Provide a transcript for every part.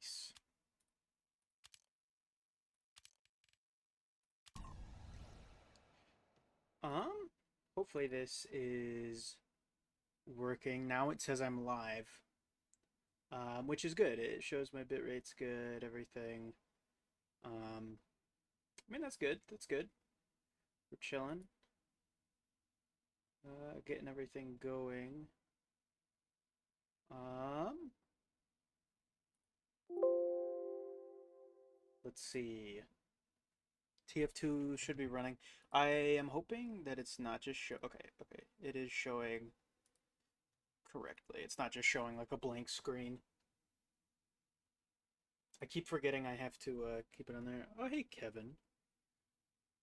Nice. Hopefully this is working. Now it says I'm live, which is good. It shows my bitrate's good, everything. I mean, that's good. That's good. We're chilling. Getting everything going. Let's see. TF2 should be running. I am hoping that it's not just show. Okay, okay. It is showing correctly. It's not just showing like a blank screen. I keep forgetting I have to keep it on there. Oh, hey, Kevin.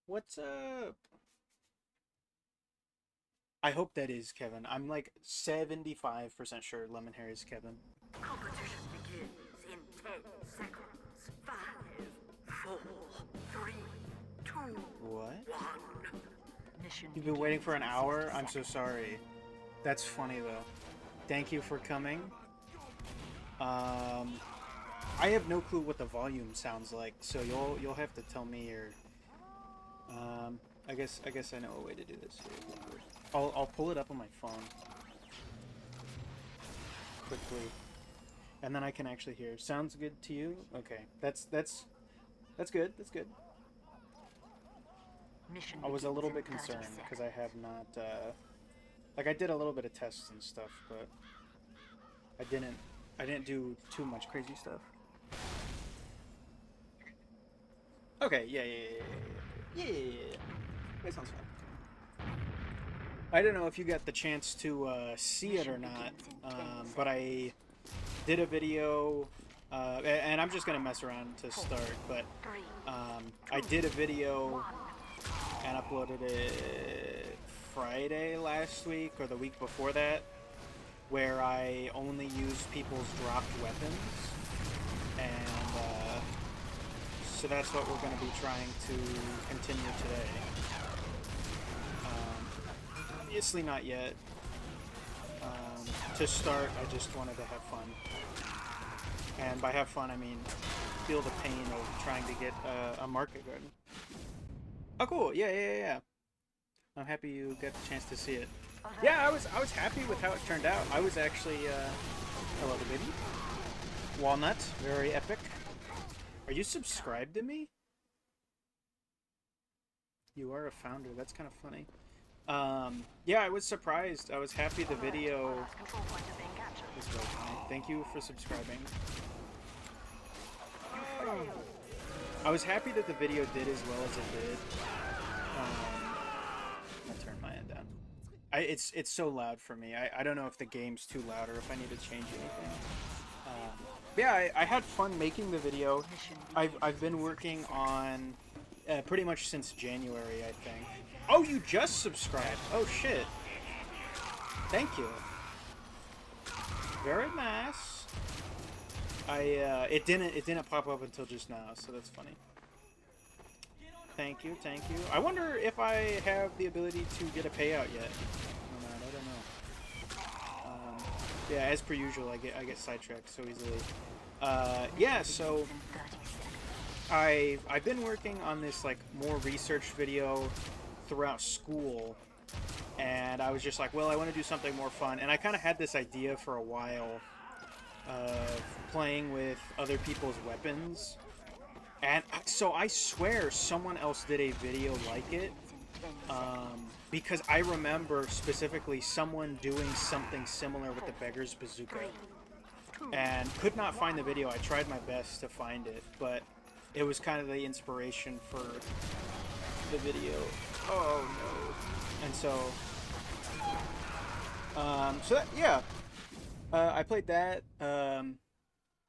What's up? I hope that is Kevin. I'm like 75% sure Lemon Hair is Kevin. Competition begins in 10 seconds. 5, 4, 3, 2, What? 1. Mission You've been waiting for an begins in hour? 60 I'm so seconds. sorry. That's funny though. Thank you for coming. I have no clue what the volume sounds like, so you'll have to tell me or I guess I know a way to do this here. I'll pull it up on my phone quickly, and then I can actually hear. Sounds good to you? Okay, that's good. That's good. Mission I was a begins little in bit 30 concerned because I seconds. have not like I did a little bit of tests and stuff, but I didn't do too much crazy stuff. Okay, yeah. That sounds fun. I don't know if you got the chance to see it Mission or not, begins in 10 but seconds. I did a video, and I'm just gonna mess around to 4, start. But 3, I 2, did a video 1. and uploaded it Friday last week or the week before that, where I only used people's dropped weapons, and so that's what we're gonna be trying to continue today. Obviously not yet. To start, I just wanted to have fun. And by have fun, I mean feel the pain of trying to get a market garden. Oh, cool! Yeah. I'm happy you got the chance to see it. Yeah, I was happy with how it turned out. I was actually hello, the baby. Walnut, very epic. Are you subscribed to me? You are a founder. That's kind of funny. Yeah, I was surprised. I was happy the video was really funny. Thank you for subscribing. I was happy that the video did as well as it did. I'm gonna turn my end down. It's so loud for me. I don't know if the game's too loud or if I need to change anything. Yeah, I had fun making the video. I've been working on pretty much since January, I think. Oh, you just subscribed. Oh shit. Thank you. Very nice. It didn't pop up until just now, so that's funny. Thank you. I wonder if I have the ability to get a payout yet. Or not, I don't know. Yeah, as per usual, I get sidetracked so easily. Yeah, so I've been working on this like more research video throughout school, and I was just like, well, I want to do something more fun, and I kind of had this idea for a while of playing with other people's weapons, and so I swear someone else did a video like it, because I remember specifically someone doing something similar with the beggar's bazooka, and could not find the video. I tried my best to find it, but it was kind of the inspiration for the video. Oh no. And so yeah, I played that.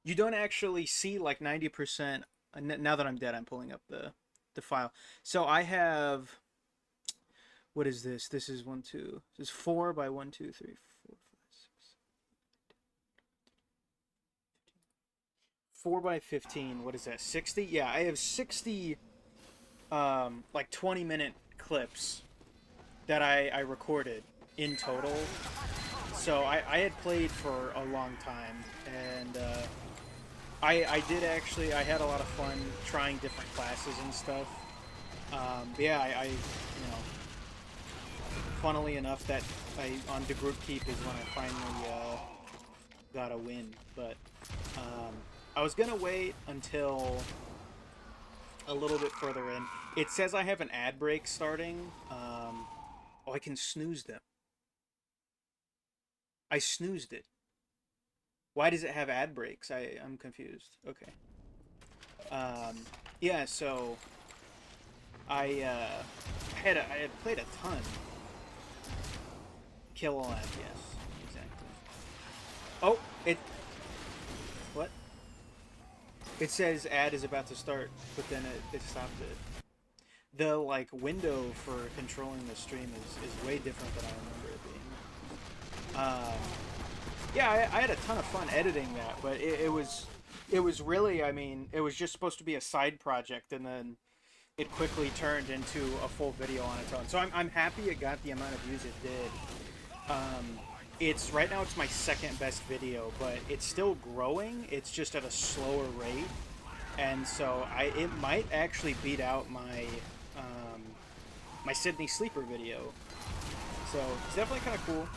You don't actually see like 90%. Now that I'm dead, I'm pulling up the file. So I have, what is this? This is 1 2. This is 4 by 1 2 3 4 5 6. 4 by 15. What is that? 60? Yeah, I have 60 like 20-minute clips that I recorded in total. So I had played for a long time, and I did actually. I had a lot of fun trying different classes and stuff. But yeah, you know, funnily enough, that on the group keep is when I finally got a win. But I was gonna wait until a little bit further in. It says I have an ad break starting. Oh, I can snooze them. I snoozed it. Why does it have ad breaks? I'm confused. Okay. Um, yeah, so I had played a ton. Kill all ad, yes, exactly. Oh, what? It says ad is about to start, but then it stopped it. The like window for controlling the stream is way different than I remember it being. Yeah, I had a ton of fun editing that, but it was really, I mean, it was just supposed to be a side project, and then it quickly turned into a full video on its own. So I'm happy it got the amount of views it did. It's right now it's my second best video, but it's still growing. It's just at a slower rate, and so it might actually beat out my Sydney Sleeper video. So it's definitely kind of cool,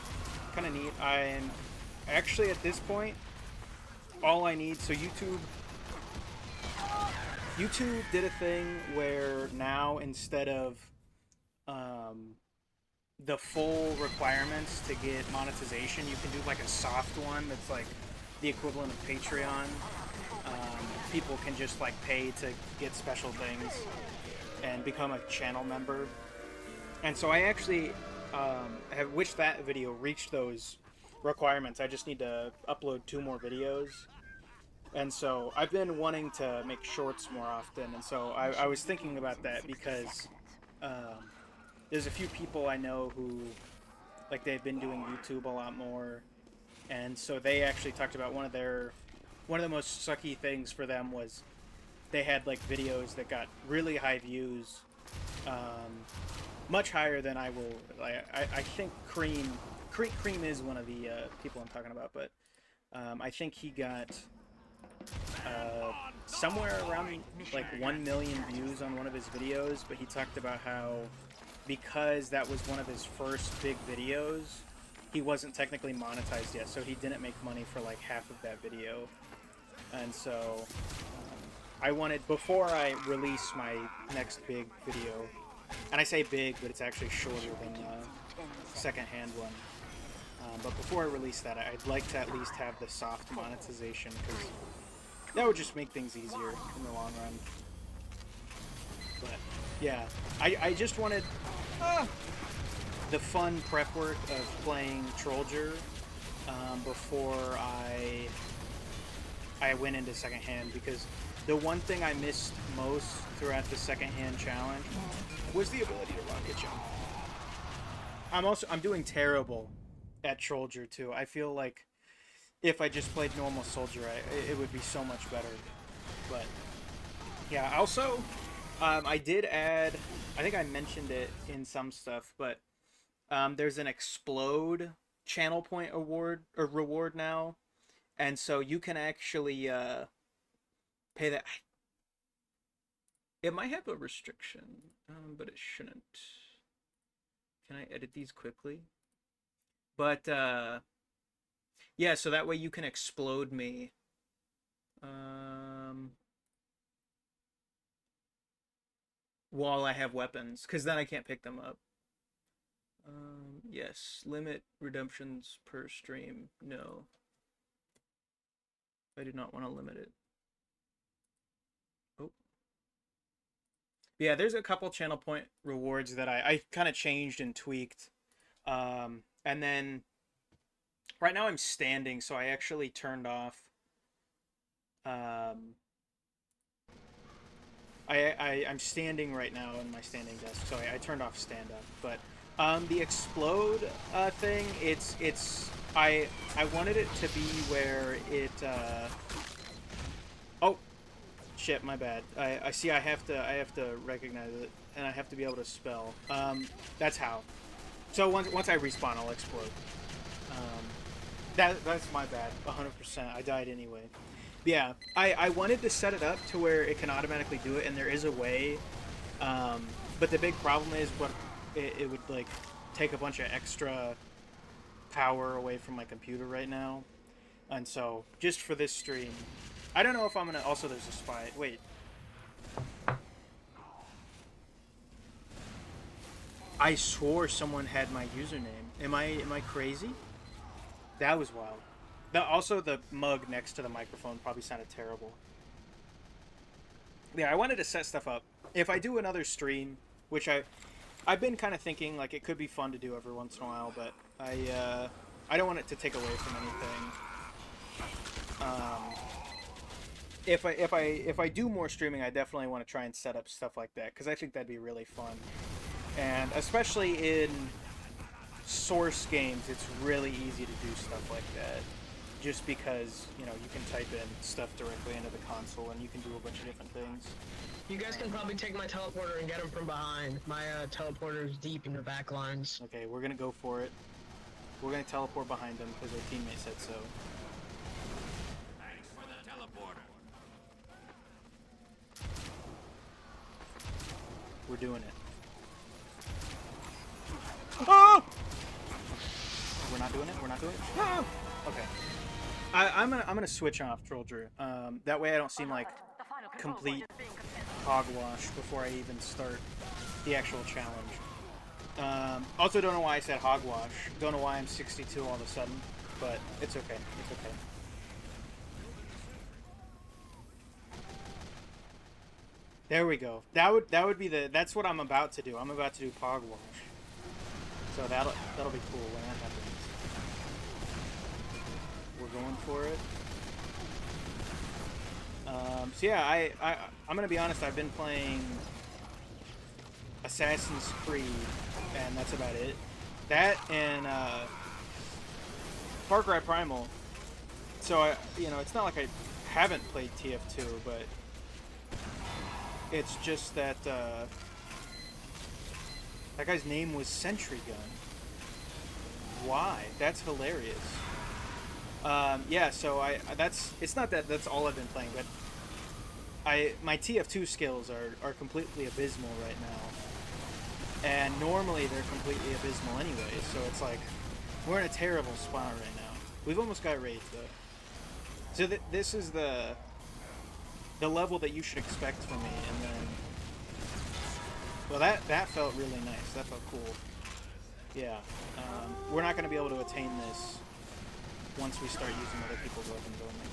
kind of neat. I'm actually at this point, all I need. So YouTube did a thing where now instead of the full requirements to get monetization, you can do like a soft one that's like the equivalent of Patreon. People can just like pay to get special things and become a channel member. And so I actually have wished that video reached those requirements. I just need to upload 2 more videos. And so I've been wanting to make shorts more often, and so I was thinking about that because there's a few people I know who, like, they've been doing YouTube a lot more, and so they actually talked about one of the most sucky things for them was they had like videos that got really high views, much higher than I will. I think Cream is one of the people I'm talking about, but I think he got somewhere around like 1 million views on one of his videos, but he talked about how because that was one of his first big videos, he wasn't technically monetized yet, so he didn't make money for like half of that video. And so I wanted, before I release my next big video, and I say big, but it's actually shorter than the second-hand one. But before I release that, I'd like to at least have the soft monetization, because that would just make things easier in the long run. But yeah, I just wanted the fun prep work of playing Trollger before I went into second-hand, because the one thing I missed most throughout the second-hand challenge was the ability to rocket jump. I'm doing terrible at Trollger too. I feel like if I just played normal Soldier, it would be so much better. But yeah, also I did add, I think I mentioned it in some stuff, but there's an Explode channel point award or reward now, and so you can actually pay that. It might have a restriction, but it shouldn't. Can I edit these quickly? But yeah, so that way you can explode me. While I have weapons, because then I can't pick them up. Yes, limit redemptions per stream. No. I do not want to limit it. Oh. Yeah, there's a couple channel point rewards that I kind of changed and tweaked. And then right now I'm standing, so I actually turned off I'm standing right now in my standing desk, so I turned off stand up. But the explode thing, I wanted it to be where it oh shit, my bad. I see I have to recognize it, and I have to be able to spell. That's how. So once I respawn, I'll explode. That's my bad. 100%. I died anyway. Yeah, I wanted to set it up to where it can automatically do it, and there is a way. But the big problem is what it would like take a bunch of extra power away from my computer right now, and so just for this stream, I don't know if I'm gonna. Also, there's a spy. Wait, I swore someone had my username. Am I crazy? That was wild. Also, the mug next to the microphone probably sounded terrible. Yeah, I wanted to set stuff up. If I do another stream, which I've been kind of thinking like it could be fun to do every once in a while, but I don't want it to take away from anything. If I do more streaming, I definitely want to try and set up stuff like that because I think that'd be really fun, and especially in Source games, it's really easy to do stuff like that. Just because, you know, you can type in stuff directly into the console and you can do a bunch of different things. You guys can probably take my teleporter and get him from behind. My teleporter is deep in the back lines. Okay, we're gonna go for it. We're gonna teleport behind him because our teammate said so. Thanks for the teleporter. We're doing it. Oh! We're not doing it? We're not doing it? Ah! Okay. I'm gonna switch off Troll Drew. That way I don't seem like complete hogwash before I even start the actual challenge. Also, don't know why I said hogwash. Don't know why I'm 62 all of a sudden, but it's okay. It's okay. There we go. That would be that's what I'm about to do. I'm about to do hogwash. So that'll be cool when that happens. We're going for it. So yeah, I'm gonna be honest. I've been playing Assassin's Creed, and that's about it. That and Far Cry Primal. So it's not like I haven't played TF2, but it's just that that guy's name was Sentry Gun. Why? That's hilarious. Yeah, so it's not that that's all I've been playing, but my TF2 skills are completely abysmal right now. And normally they're completely abysmal anyway, so it's like we're in a terrible spot right now. We've almost got raid though. So this is the level that you should expect from me, and then well that felt really nice. That felt cool. Yeah. We're not going to be able to attain this once we start using other people's weapons only.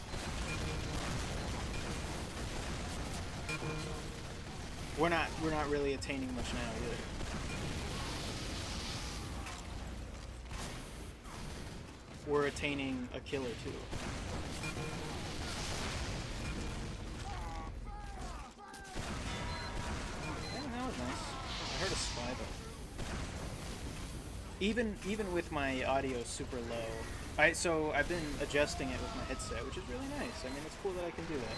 We're not really attaining much now either. We're attaining a kill or two. Yeah, that was nice. I heard a spy though. Even with my audio super low. So I've been adjusting it with my headset, which is really nice. I mean, it's cool that I can do that.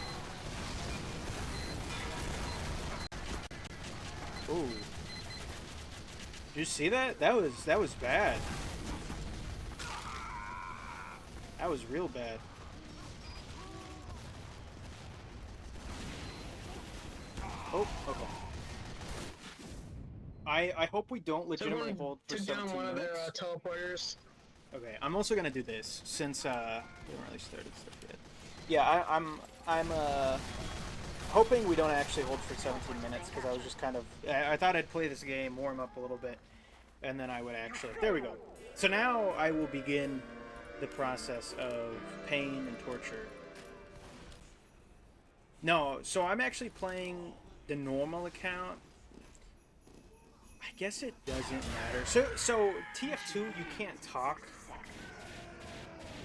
Ooh. Did you see that? That was bad. That was real bad. Oh, okay. I hope we don't legitimately hold for 17 minutes. Took down one of their teleporters. Okay, I'm also gonna do this since we haven't really started stuff yet. Yeah, I'm hoping we don't actually hold for 17 minutes because I was just kind of I thought I'd play this game, warm up a little bit, and then I would actually. There we go. So now I will begin the process of pain and torture. No, so I'm actually playing the normal account. I guess it doesn't matter. So TF2 you can't talk.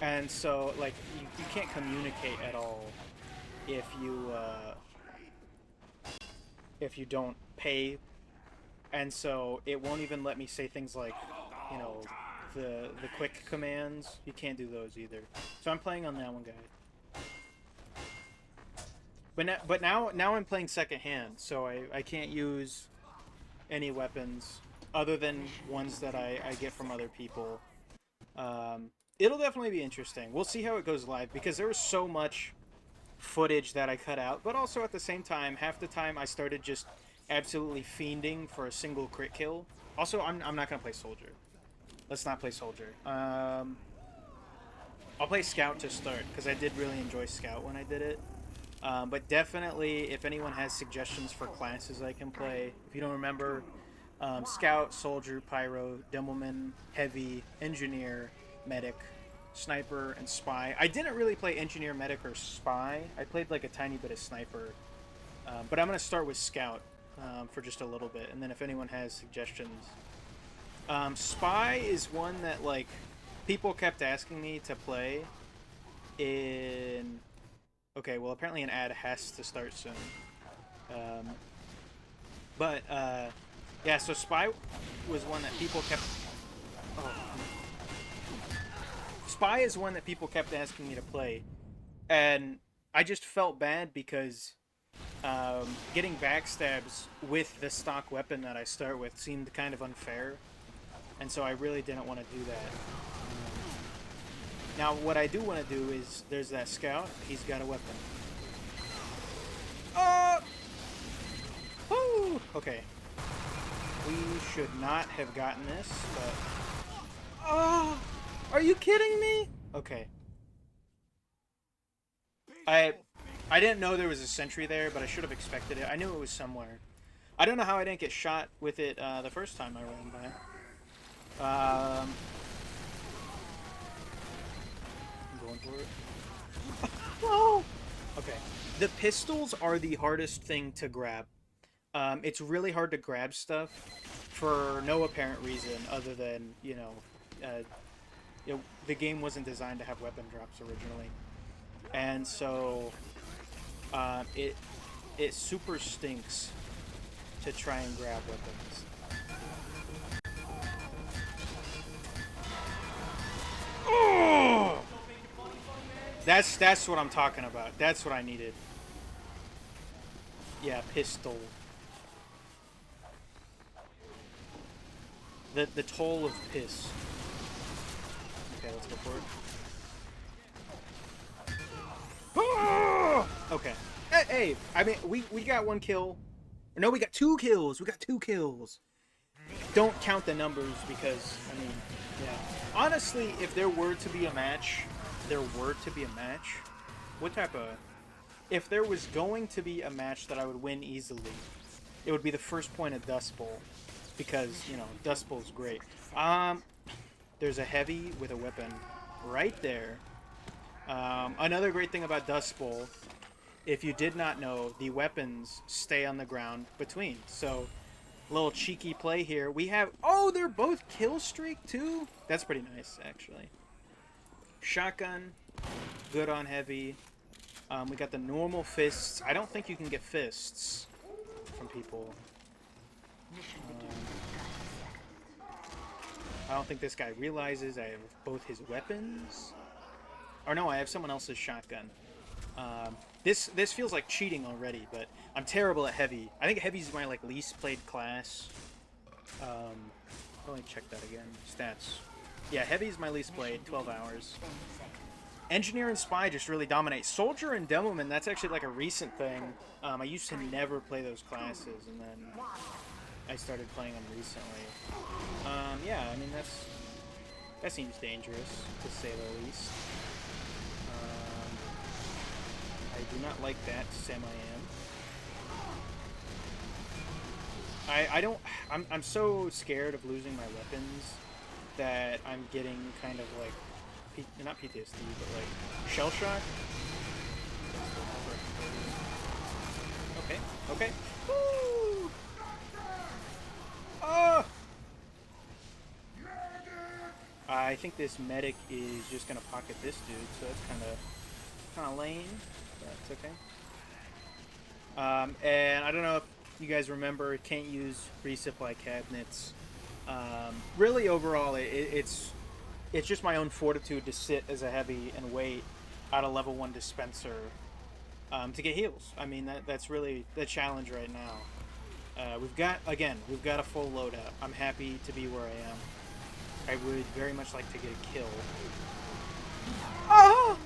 And so like you can't communicate at all if you don't pay. And so it won't even let me say things like, you know, the quick commands. You can't do those either. So I'm playing on that one guy. But now I'm playing second hand, so I can't use any weapons other than ones that I get from other people. It'll definitely be interesting. We'll see how it goes live because there was so much footage that I cut out, but also at the same time, half the time I started just absolutely fiending for a single crit kill. Also, I'm not gonna play soldier. Let's not play soldier. I'll play scout to start because I did really enjoy scout when I did it. But definitely, if anyone has suggestions for classes I can play, if you don't remember, scout, soldier, pyro, demoman, heavy, engineer, medic, sniper, and spy. I didn't really play engineer, medic, or spy. I played like a tiny bit of sniper. But I'm going to start with scout for just a little bit, and then if anyone has suggestions. Spy is one that, like, people kept asking me to play in... Okay, well, apparently an ad has to start soon. Yeah, so Spy was one that people kept... Oh. Spy is one that people kept asking me to play. And I just felt bad because getting backstabs with the stock weapon that I start with seemed kind of unfair. And so I really didn't want to do that. Now, what I do want to do is, there's that scout. He's got a weapon. Woo! Okay. We should not have gotten this, but... Oh! Are you kidding me? Okay. I didn't know there was a sentry there, but I should have expected it. I knew it was somewhere. I don't know how I didn't get shot with it the first time I ran by. I'm going for it. No! Okay. The pistols are the hardest thing to grab. It's really hard to grab stuff for no apparent reason other than, you know, the game wasn't designed to have weapon drops originally. And so it super stinks to try and grab weapons. Oh! That's what I'm talking about. That's what I needed. Yeah, pistol. The toll of piss. Okay, let's go for it. Oh! Okay. Hey, I mean, we got one kill. No, we got 2 kills. We got 2 kills. Don't count the numbers because, I mean, yeah. Honestly, if there were to be a match, what type of... If there was going to be a match that I would win easily, it would be the first point of Dust Bowl. Because, you know, Dust Bowl's great. There's a heavy with a weapon right there. Another great thing about Dust Bowl, if you did not know, the weapons stay on the ground between. So, a little cheeky play here. We have... Oh, they're both kill streak, too? That's pretty nice, actually. Shotgun. Good on heavy. We got the normal fists. I don't think you can get fists from people. I don't think this guy realizes I have both his weapons. Or no, I have someone else's shotgun. This feels like cheating already, but I'm terrible at heavy. I think heavy's my like least played class. Let me check that again. Stats. Yeah, heavy's my least played. 12 hours. Engineer and Spy just really dominate. Soldier and Demoman, that's actually like a recent thing. I used to never play those classes, and then I started playing them recently. Yeah, I mean, that seems dangerous, to say the least. I do not like that, I'm so scared of losing my weapons that I'm getting kind of like, not PTSD, but like shell shock. Okay, okay. Woo! Oh! I think this medic is just gonna pocket this dude, so that's kind of lame, but it's okay. And I don't know if you guys remember, can't use resupply cabinets. Really, overall, it's just my own fortitude to sit as a heavy and wait out a level 1 dispenser to get heals. I mean, that's really the challenge right now. We've got a full loadout. I'm happy to be where I am. I would very much like to get a kill. Oh!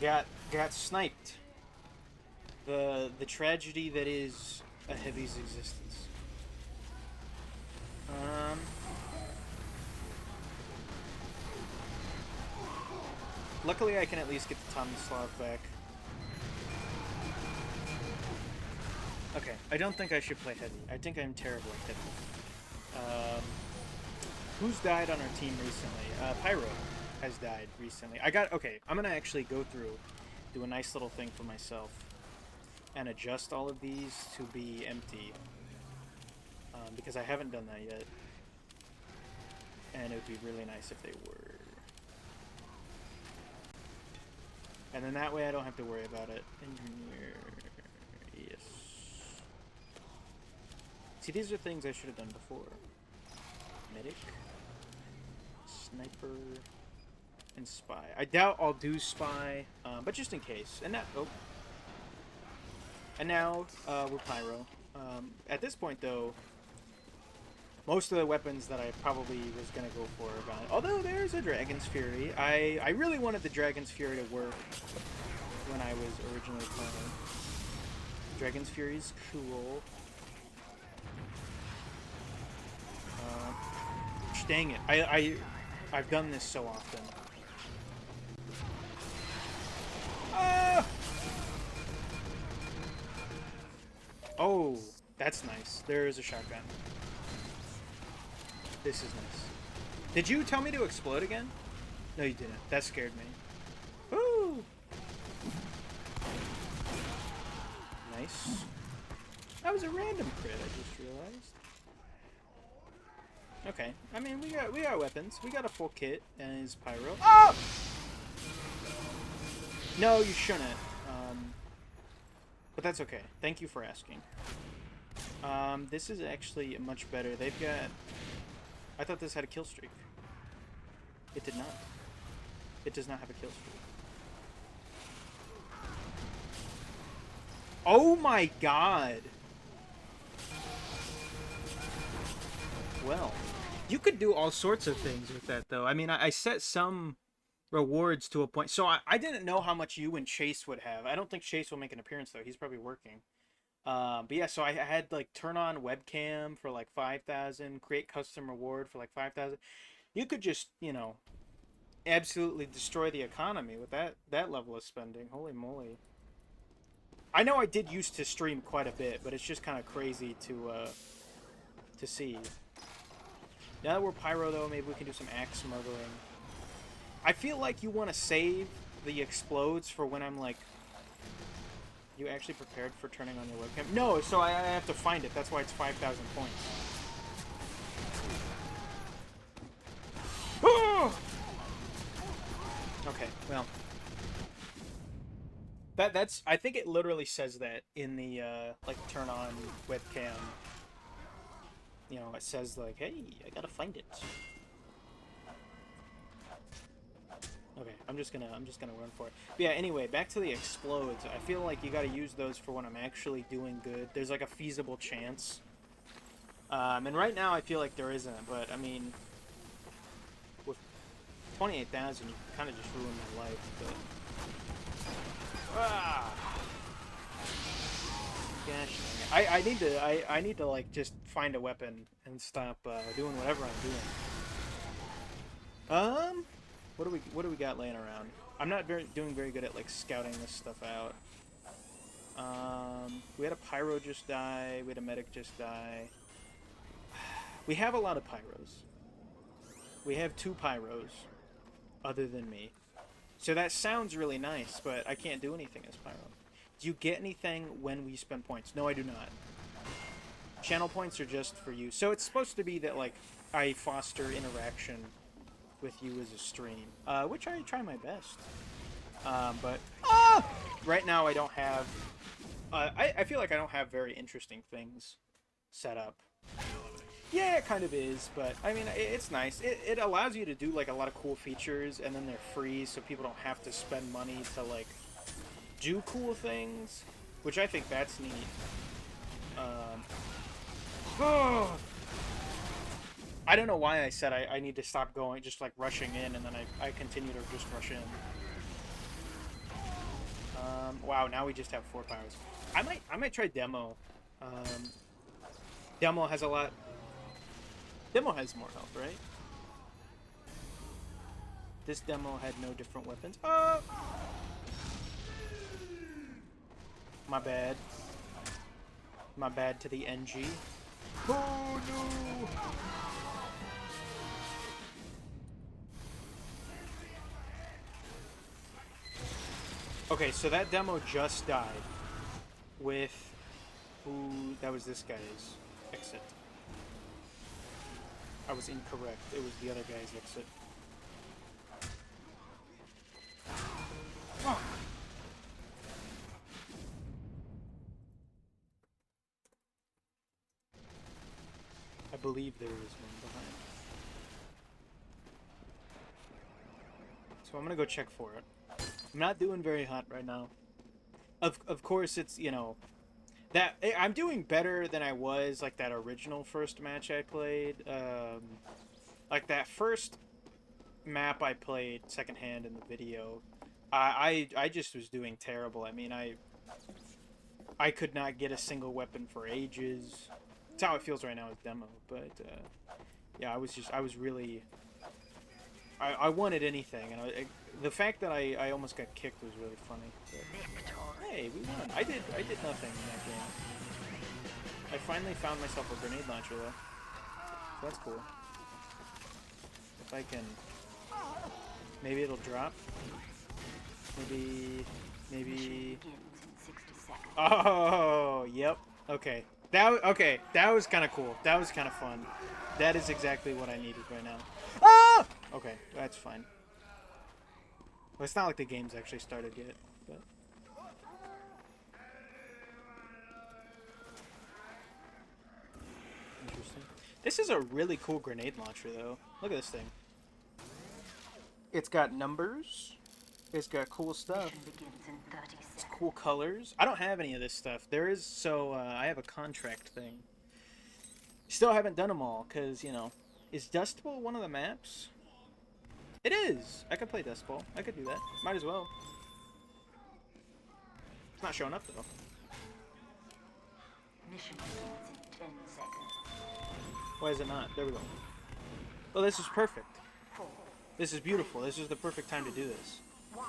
got sniped. The tragedy that is a heavy's existence. Luckily, I can at least get the Tomislav back. Okay, I don't think I should play heavy. I think I'm terrible at heavy. Who's died on our team recently? Pyro has died recently. Okay, I'm gonna actually go through, do a nice little thing for myself, and adjust all of these to be empty. Because I haven't done that yet. And it would be really nice if they were. And then that way I don't have to worry about it. Engineer. Yes. See, these are things I should have done before. Medic. Sniper. And spy. I doubt I'll do spy, but just in case. And now, and now we're pyro. At this point, though, most of the weapons that I probably was gonna go for are gone. Although there's a Dragon's Fury. I really wanted the Dragon's Fury to work when I was originally playing. Dragon's Fury's cool. Dang it! I've done this so often. Ah! Oh, that's nice. There is a shotgun. This is nice. Did you tell me to explode again? No, you didn't. That scared me. Woo! Nice. That was a random crit, I just realized. Okay. I mean, we got weapons. We got a full kit and his pyro. Oh! No, you shouldn't. But that's okay. Thank you for asking. This is actually much better. They've got... I thought this had a kill streak. It did not. It does not have a kill streak. Oh my god! Well, you could do all sorts of things with that, though. I mean, I set some rewards to a point. So I didn't know how much you and Chase would have. I don't think Chase will make an appearance, though. He's probably working. But yeah, so I had like turn on webcam for like 5,000, create custom reward for like 5,000. You could just, you know, absolutely destroy the economy with that level of spending. Holy moly. I know I did used to stream quite a bit, but it's just kind of crazy to see. Now that we're pyro, though, maybe we can do some axe murdering. I feel like you want to save the explodes for when I'm like... You actually prepared for turning on your webcam? No, so I have to find it. That's why it's 5,000 points. Oh! Okay, well. That's... I think it literally says that in the, like, turn on webcam. You know, it says, like, hey, I gotta find it. Okay, I'm just gonna run for it. But yeah, anyway, back to the explodes. I feel like you gotta use those for when I'm actually doing good. There's like a feasible chance. And right now I feel like there isn't, but I mean, with 28,000, you kind of just ruined my life, but... Ah! Gosh, I need to like just find a weapon and stop doing whatever I'm doing. What do we got laying around? I'm not doing very good at like scouting this stuff out. We had a pyro just die. We had a medic just die. We have a lot of pyros. We have 2 pyros, other than me. So that sounds really nice, but I can't do anything as pyro. Do you get anything when we spend points? No, I do not. Channel points are just for you. So it's supposed to be that like I foster interaction with you as a stream, which I try my best. But right now I don't have... I feel like I don't have very interesting things set up. Yeah, it kind of is, but I mean, it's nice. It allows you to do like a lot of cool features, and then they're free, so people don't have to spend money to like do cool things, which I think that's neat. I don't know why I said I need to stop going, just like rushing in, and then I continue to just rush in. Wow, now we just have 4 powers. I might try demo. Demo has a lot. Demo has more health, right? This demo had no different weapons. Oh! My bad. My bad to the NG. Oh no! Okay, so that demo just died with who? That was this guy's exit. I was incorrect. It was the other guy's exit. Oh. I believe there is one behind. So I'm gonna go check for it. I'm not doing very hot right now. Of course, it's, you know, that I'm doing better than I was like that original first match I played. Like that first map I played secondhand in the video. I just was doing terrible. I mean, I could not get a single weapon for ages. That's how it feels right now as demo. But yeah, I was really. I wanted anything, and the fact that I almost got kicked was really funny. But, hey, we won. I did nothing in that game. I finally found myself a grenade launcher though, so that's cool. If I can, maybe it'll drop. Maybe. Oh, yep. Okay. That was kind of cool. That was kind of fun. That is exactly what I needed right now. Ah! Okay, that's fine. Well, it's not like the game's actually started yet, but. Interesting. This is a really cool grenade launcher, though. Look at this thing. It's got numbers. It's got cool stuff. It's cool colors. I don't have any of this stuff. There is, so I have a contract thing. Still haven't done them all, because, you know. Is Dust Bowl one of the maps? It is! I could play Dust Bowl. I could do that. Might as well. It's not showing up, though. Mission begins in 10 seconds. Why is it not? There we go. Oh, this is perfect. 4, This is beautiful. This is the perfect time to do this. 1.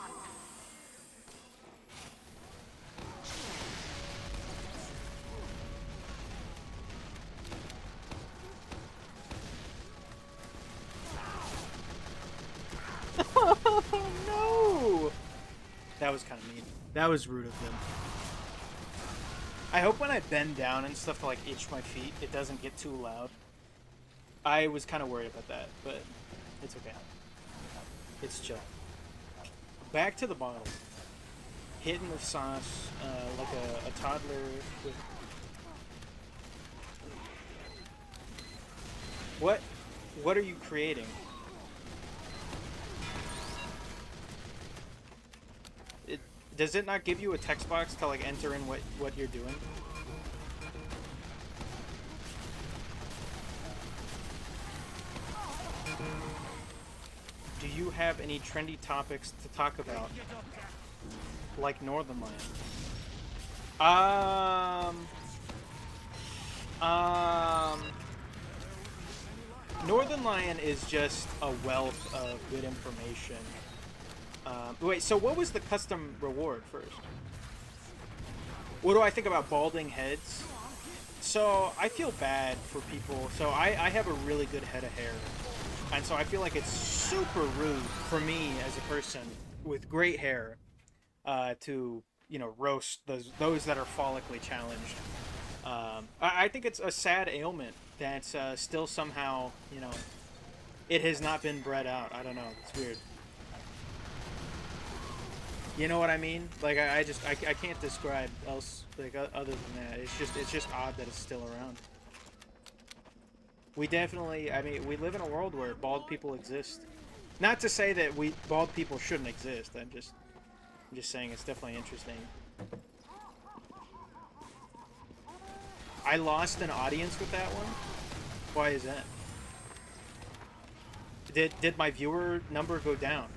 Oh, no! That was kind of mean. That was rude of him. I hope when I bend down and stuff to like itch my feet, it doesn't get too loud. I was kind of worried about that, but it's okay. It's chill. Back to the bottle. Hitting the sauce like a toddler with... What are you creating? Does it not give you a text box to like enter in what you're doing? Do you have any trendy topics to talk about? Like Northern Lion. Northern Lion is just a wealth of good information. Wait, so what was the custom reward first? What do I think about balding heads? So, I feel bad for people. So, I have a really good head of hair. And so I feel like it's super rude for me as a person with great hair to, you know, roast those that are follically challenged. I think it's a sad ailment that's still somehow, you know, it has not been bred out. I don't know. It's weird. You know what I mean? Like I can't describe else like other than that. It's just odd that it's still around. We definitely, I mean, we live in a world where bald people exist. Not to say that bald people shouldn't exist. I'm just saying it's definitely interesting. I lost an audience with that one. Why is that? Did my viewer number go down?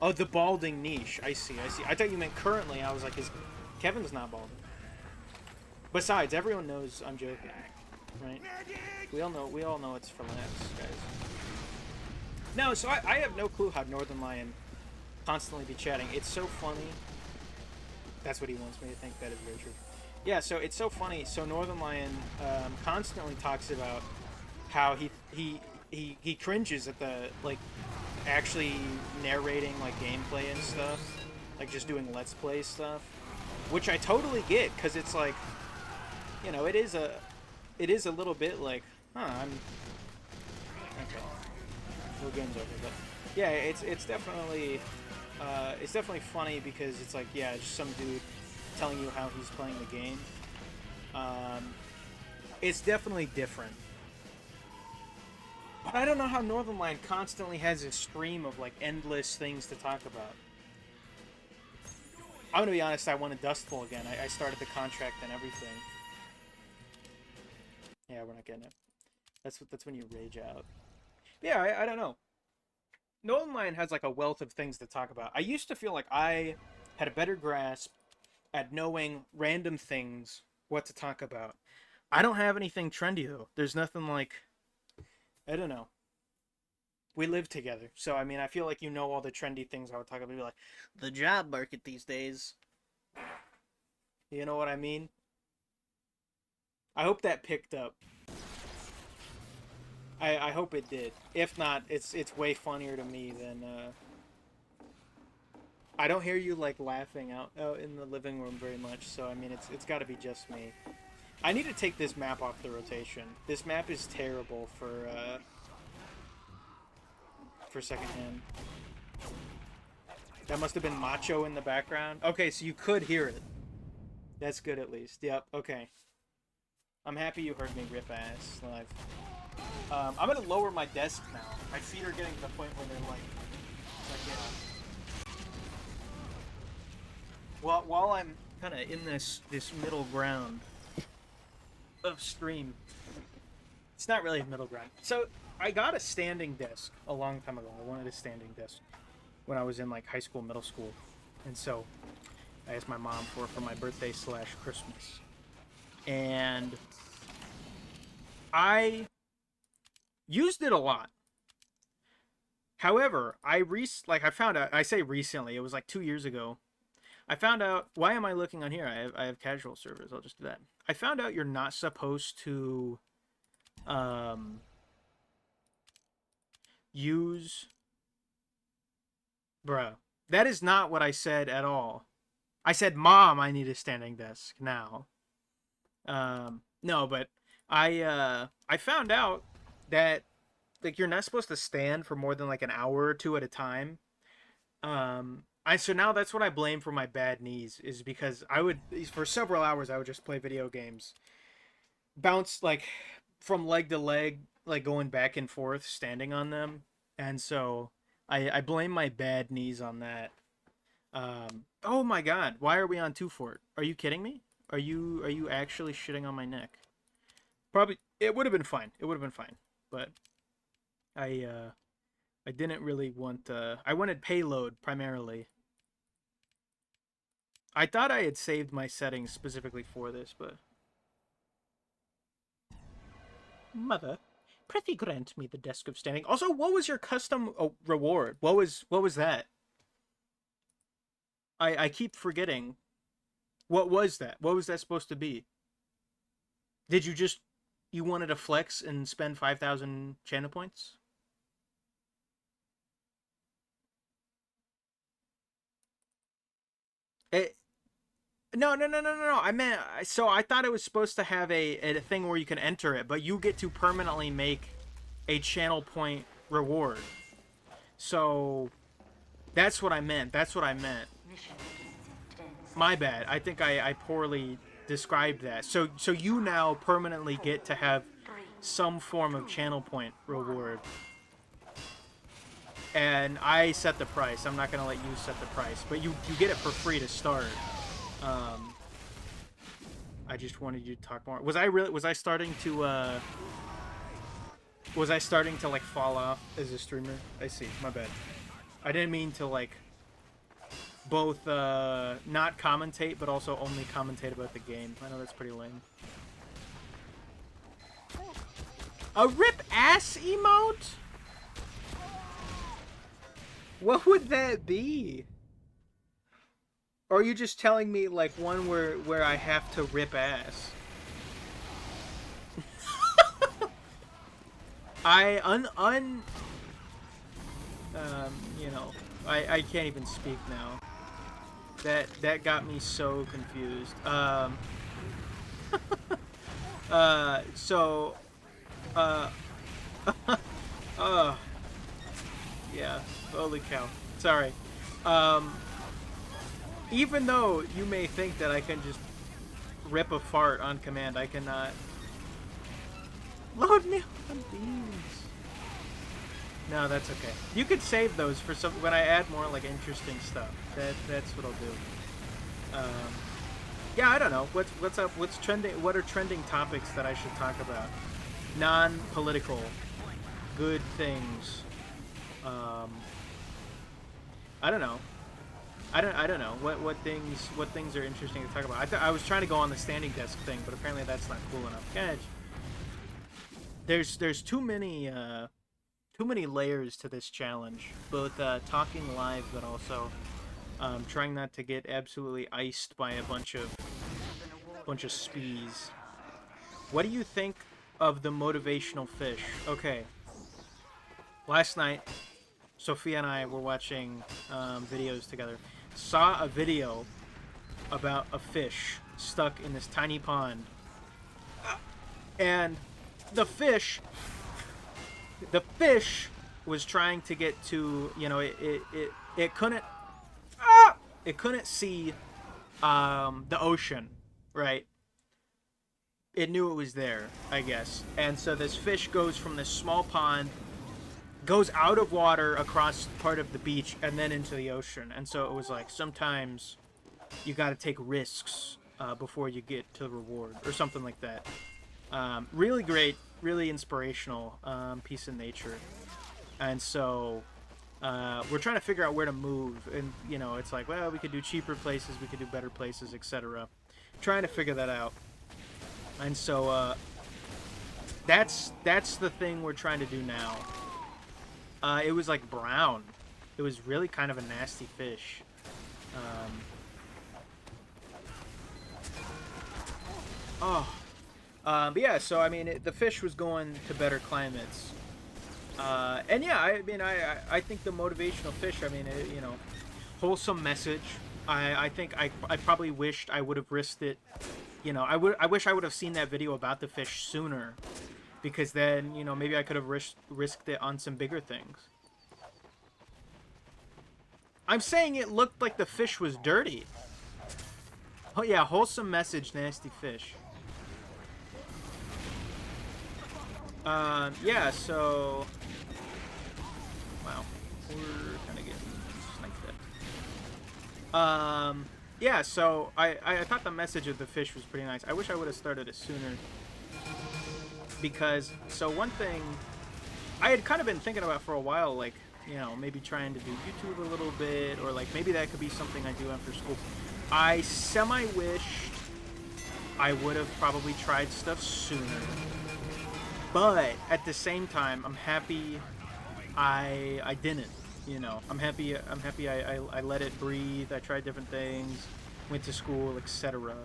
Oh, the balding niche. I see, I see. I thought you meant currently. I was like, is Kevin's not balding. Besides, everyone knows I'm joking, right? We all know it's for laughs, guys. No, so I have no clue how Northern Lion constantly be chatting. It's so funny. That's what he wants me to think. That is very true. Yeah, so it's so funny. So Northern Lion constantly talks about how he cringes at the like actually narrating like gameplay and stuff, like just doing let's play stuff, which I totally get because it's like, you know, it is a little bit like, I'm okay. Well, game's over, but yeah, it's definitely funny because it's like, yeah, just some dude telling you how he's playing the game. It's definitely different. But I don't know how Northern Lion constantly has a stream of like endless things to talk about. I'm gonna be honest, I wanted Dustful again. I started the contract and everything. Yeah, we're not getting it. That's when you rage out. Yeah, I don't know. Northern Lion has like a wealth of things to talk about. I used to feel like I had a better grasp at knowing random things, what to talk about. I don't have anything trendy though. There's nothing like, I don't know. We live together, so I mean, I feel like you know all the trendy things I would talk about. Be like, the job market these days. You know what I mean? I hope that picked up. I hope it did. If not, it's way funnier to me than. I don't hear you like laughing out in the living room very much, so I mean, it's got to be just me. I need to take this map off the rotation. This map is terrible for secondhand. That must have been Macho in the background. Okay, so you could hear it. That's good at least. Yep. Okay. I'm happy you heard me rip ass live. I'm gonna lower my desk now. My feet are getting to the point where they're like yeah. While I'm kind of in this middle ground of stream, it's not really a middle ground. So I got a standing desk a long time ago. I wanted a standing desk when I was in like high school, middle school, and so I asked my mom for my birthday / Christmas, and I used it a lot. However, I found out. I say recently. It was like 2 years ago. I found out. Why am I looking on here? I have casual servers. I'll just do that. I found out you're not supposed to use. Bruh, that is not what I said at all. I said, Mom, I need a standing desk now. No, but I found out that like you're not supposed to stand for more than like an hour or two at a time. So now that's what I blame for my bad knees, is because I would, for several hours I would just play video games, bounce like from leg to leg, like going back and forth, standing on them, and so I blame my bad knees on that. Oh my God, why are we on 2 Fort? Are you kidding me? Are you actually shitting on my neck? Probably it would have been fine. It would have been fine, but I didn't really want. I wanted payload primarily. I thought I had saved my settings specifically for this, but Mother, prithee grant me the desk of standing. Also, what was your custom reward? What was that? I keep forgetting. What was that? What was that supposed to be? Did you wanted to flex and spend 5,000 channel points? It, no. I meant, so I thought it was supposed to have a thing where you can enter it, but you get to permanently make a channel point reward. So that's what I meant. That's what I meant. My bad. I think I poorly described that. So you now permanently get to have some form of channel point reward. And I set the price. I'm not gonna let you set the price, but you get it for free to start. I just wanted you to talk more. Was I starting to like fall off as a streamer? I see. My bad. I didn't mean to like both not commentate, but also only commentate about the game. I know that's pretty lame. A rip ass emote? What would that be? Or are you just telling me like one where I have to rip ass? You know, I can't even speak now. That got me so confused. So, yeah, holy cow. Sorry. Even though you may think that I can just rip a fart on command, I cannot. Load me on beans. No, that's okay. You could save those for some when I add more like interesting stuff. That's what I'll do. Yeah, I don't know. What's up? What's trending? What are trending topics that I should talk about? Non-political, good things. I don't know. I don't know what things are interesting to talk about. I was trying to go on the standing desk thing, but apparently that's not cool enough. Catch. There's too many layers to this challenge, both talking live, but also trying not to get absolutely iced by a bunch of spees. What do you think of the motivational fish? Okay. Last night, Sophia and I were watching videos together. Saw a video about a fish stuck in this tiny pond. And the fish was trying to get to, you know, it couldn't see the ocean, right? It knew it was there, I guess. And so this fish goes from this small pond, goes out of water across part of the beach and then into the ocean. And so it was like, sometimes you got to take risks before you get to the reward or something like that. Really great, really inspirational piece of nature. And so we're trying to figure out where to move. And, you know, it's like, well, we could do cheaper places, we could do better places, etc. Trying to figure that out. And so that's the thing we're trying to do now. It was like brown. It was really kind of a nasty fish. But yeah, so I mean, the fish was going to better climates. And yeah, I mean, I think the motivational fish, I mean, you know, wholesome message. I think I probably wished I would have risked it. You know, I wish I would have seen that video about the fish sooner, because then, you know, maybe I could have risked it on some bigger things. I'm saying it looked like the fish was dirty. Oh yeah, wholesome message, nasty fish. Yeah, so... Wow. We're kind of getting sniped at. Yeah, so I thought the message of the fish was pretty nice. I wish I would have started it sooner. Because, so one thing I had kind of been thinking about for a while, like, you know, maybe trying to do YouTube a little bit, or like maybe that could be something I do after school. I semi-wished I would have probably tried stuff sooner. But at the same time, I'm happy I didn't, you know. I'm happy I let it breathe. I tried different things, went to school, etc.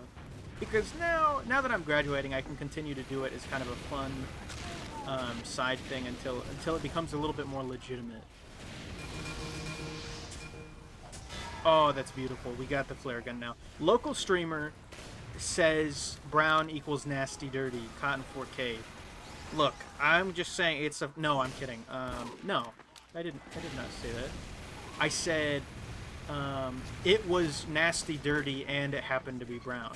Because now that I'm graduating, I can continue to do it as kind of a fun side thing until it becomes a little bit more legitimate. Oh, that's beautiful. We got the flare gun now. Local streamer says brown equals nasty dirty. Cotton 4K. Look, I'm just saying it's a... No, I'm kidding. No, I did not say that. I said it was nasty dirty and it happened to be brown.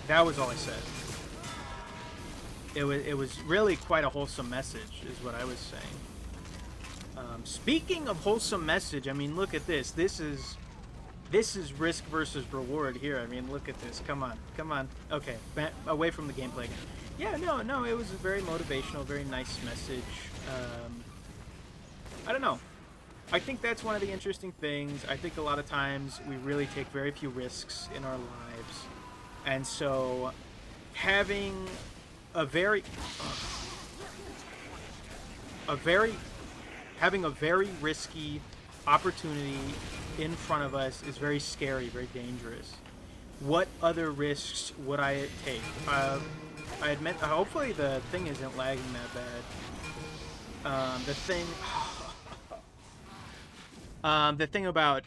That was all I said. It was really quite a wholesome message, is what I was saying. Speaking of wholesome message, I mean, look at this. This is risk versus reward here. I mean, look at this. Come on. Okay, away from the gameplay again. Yeah, no, it was a very motivational, very nice message. I don't know. I think that's one of the interesting things. I think a lot of times we really take very few risks in our lives. And so having a very having a very risky opportunity in front of us is very scary, very dangerous. What other risks would I take? I admit, hopefully the thing isn't lagging that bad. The thing about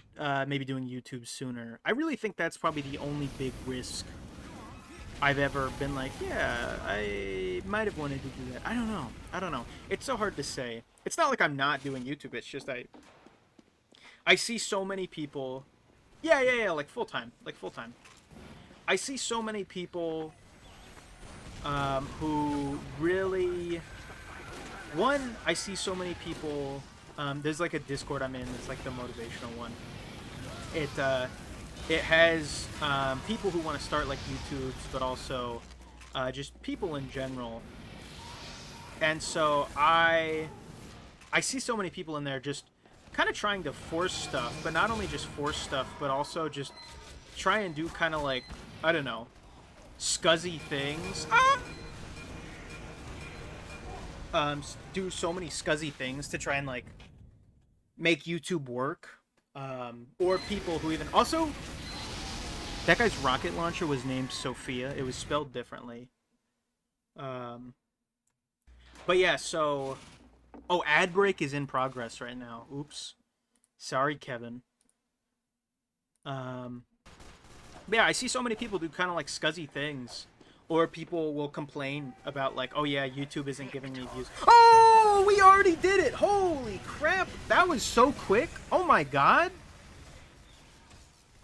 maybe doing YouTube sooner, I really think that's probably the only big risk I've ever been like, yeah, I might have wanted to do that. I don't know. It's so hard to say. It's not like I'm not doing YouTube. It's just I see so many people. Yeah, like full time. I see so many people who really. One, I see so many people. There's like a Discord I'm in. It's like the motivational one. It has people who want to start like YouTubes, but also just people in general. And so I see so many people in there just kind of trying to force stuff, but not only just force stuff, but also just try and do kind of like, I don't know, scuzzy things. Do so many scuzzy things to try and like make YouTube work. Or people who even also, that guy's rocket launcher was named Sophia. It was spelled differently. But yeah, so ad break is in progress right now. Oops, sorry, Kevin. Yeah, I see so many people do kind of like scuzzy things, or people will complain about like, oh yeah, YouTube isn't giving me views. Oh, we already did it! Holy crap, that was so quick! Oh my god.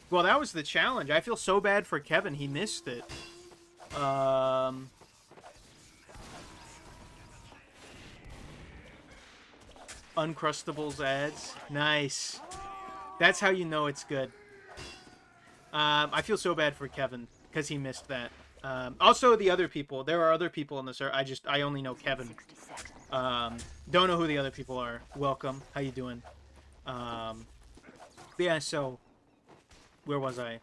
Well, that was the challenge. I feel so bad for Kevin. He missed it. Uncrustables ads. Nice. That's how you know it's good. I feel so bad for Kevin because he missed that. Also, the other people. There are other people in the server. I only know Kevin. Don't know who the other people are. Welcome. How you doing? Yeah, so where was I?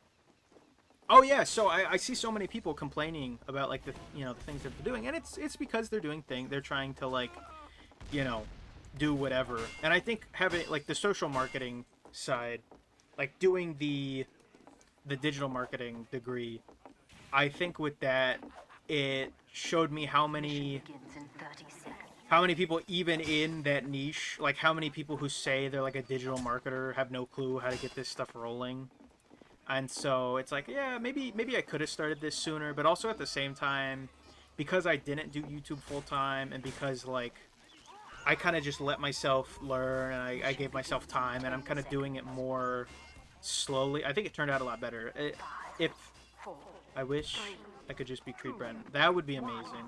Oh yeah, so I see so many people complaining about like the things that they're doing, and it's because they're they're trying to like, do whatever. And I think having like the social marketing side, like doing the digital marketing degree, I think with that it showed me how many people even in that niche, like how many people who say they're like a digital marketer have no clue how to get this stuff rolling. And so it's like, yeah, maybe I could have started this sooner, but also at the same time, because I didn't do YouTube full time, and because like I kind of just let myself learn, and I gave myself time, and I'm kind of doing it more slowly. I think it turned out a lot better. If I wish I could just be Creed Bren, that would be amazing.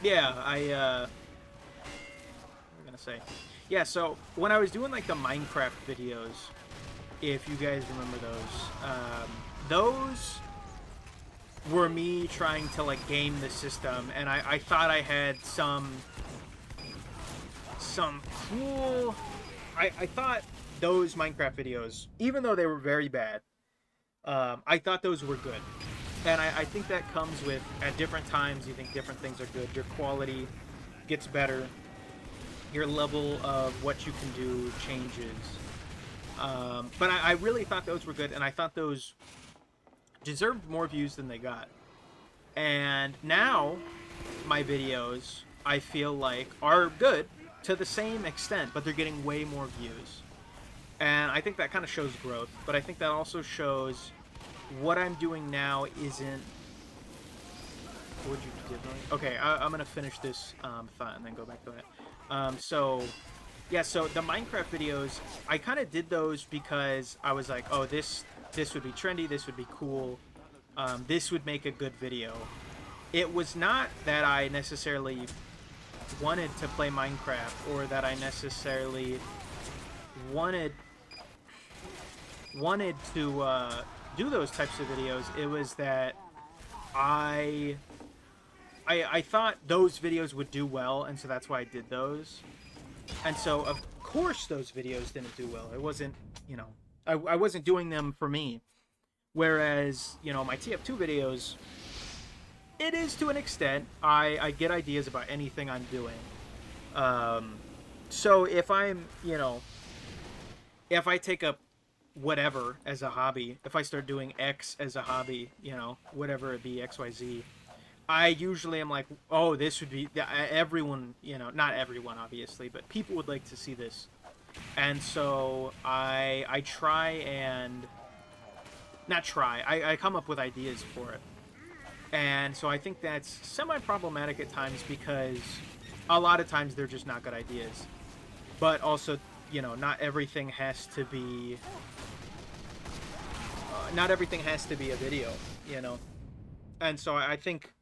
Yeah, what am I gonna say? Yeah, so when I was doing like the Minecraft videos, if you guys remember those were me trying to like game the system, and I thought I had some cool. I thought those Minecraft videos, even though they were very bad, I thought those were good. And I think that comes with, at different times, you think different things are good. Your quality gets better. Your level of what you can do changes. But I really thought those were good, and I thought those deserved more views than they got. And now, my videos, I feel like, are good to the same extent, but they're getting way more views. And I think that kind of shows growth, but I think that also shows what I'm doing now isn't... What would you do? Okay, I'm going to finish this thought and then go back to it. So the Minecraft videos, I kind of did those because I was like, oh, this would be trendy, this would be cool, this would make a good video. It was not that I necessarily wanted to play Minecraft, or that I necessarily wanted to do those types of videos. It was that I thought those videos would do well, and so that's why I did those. And so, of course, those videos didn't do well. It wasn't, you know, I wasn't doing them for me. Whereas, you know, my TF2 videos, it is to an extent. I get ideas about anything I'm doing. Um, so if I'm, you know, if I take up whatever as a hobby, if I start doing X as a hobby, you know, whatever it be, XYZ, I usually am like, oh, this would be everyone, you know, not everyone obviously, but people would like to see this, and so I try and not try, I come up with ideas for it, and so I think that's semi problematic at times because a lot of times they're just not good ideas, but also, you know, not everything has to be a video, you know, and so I think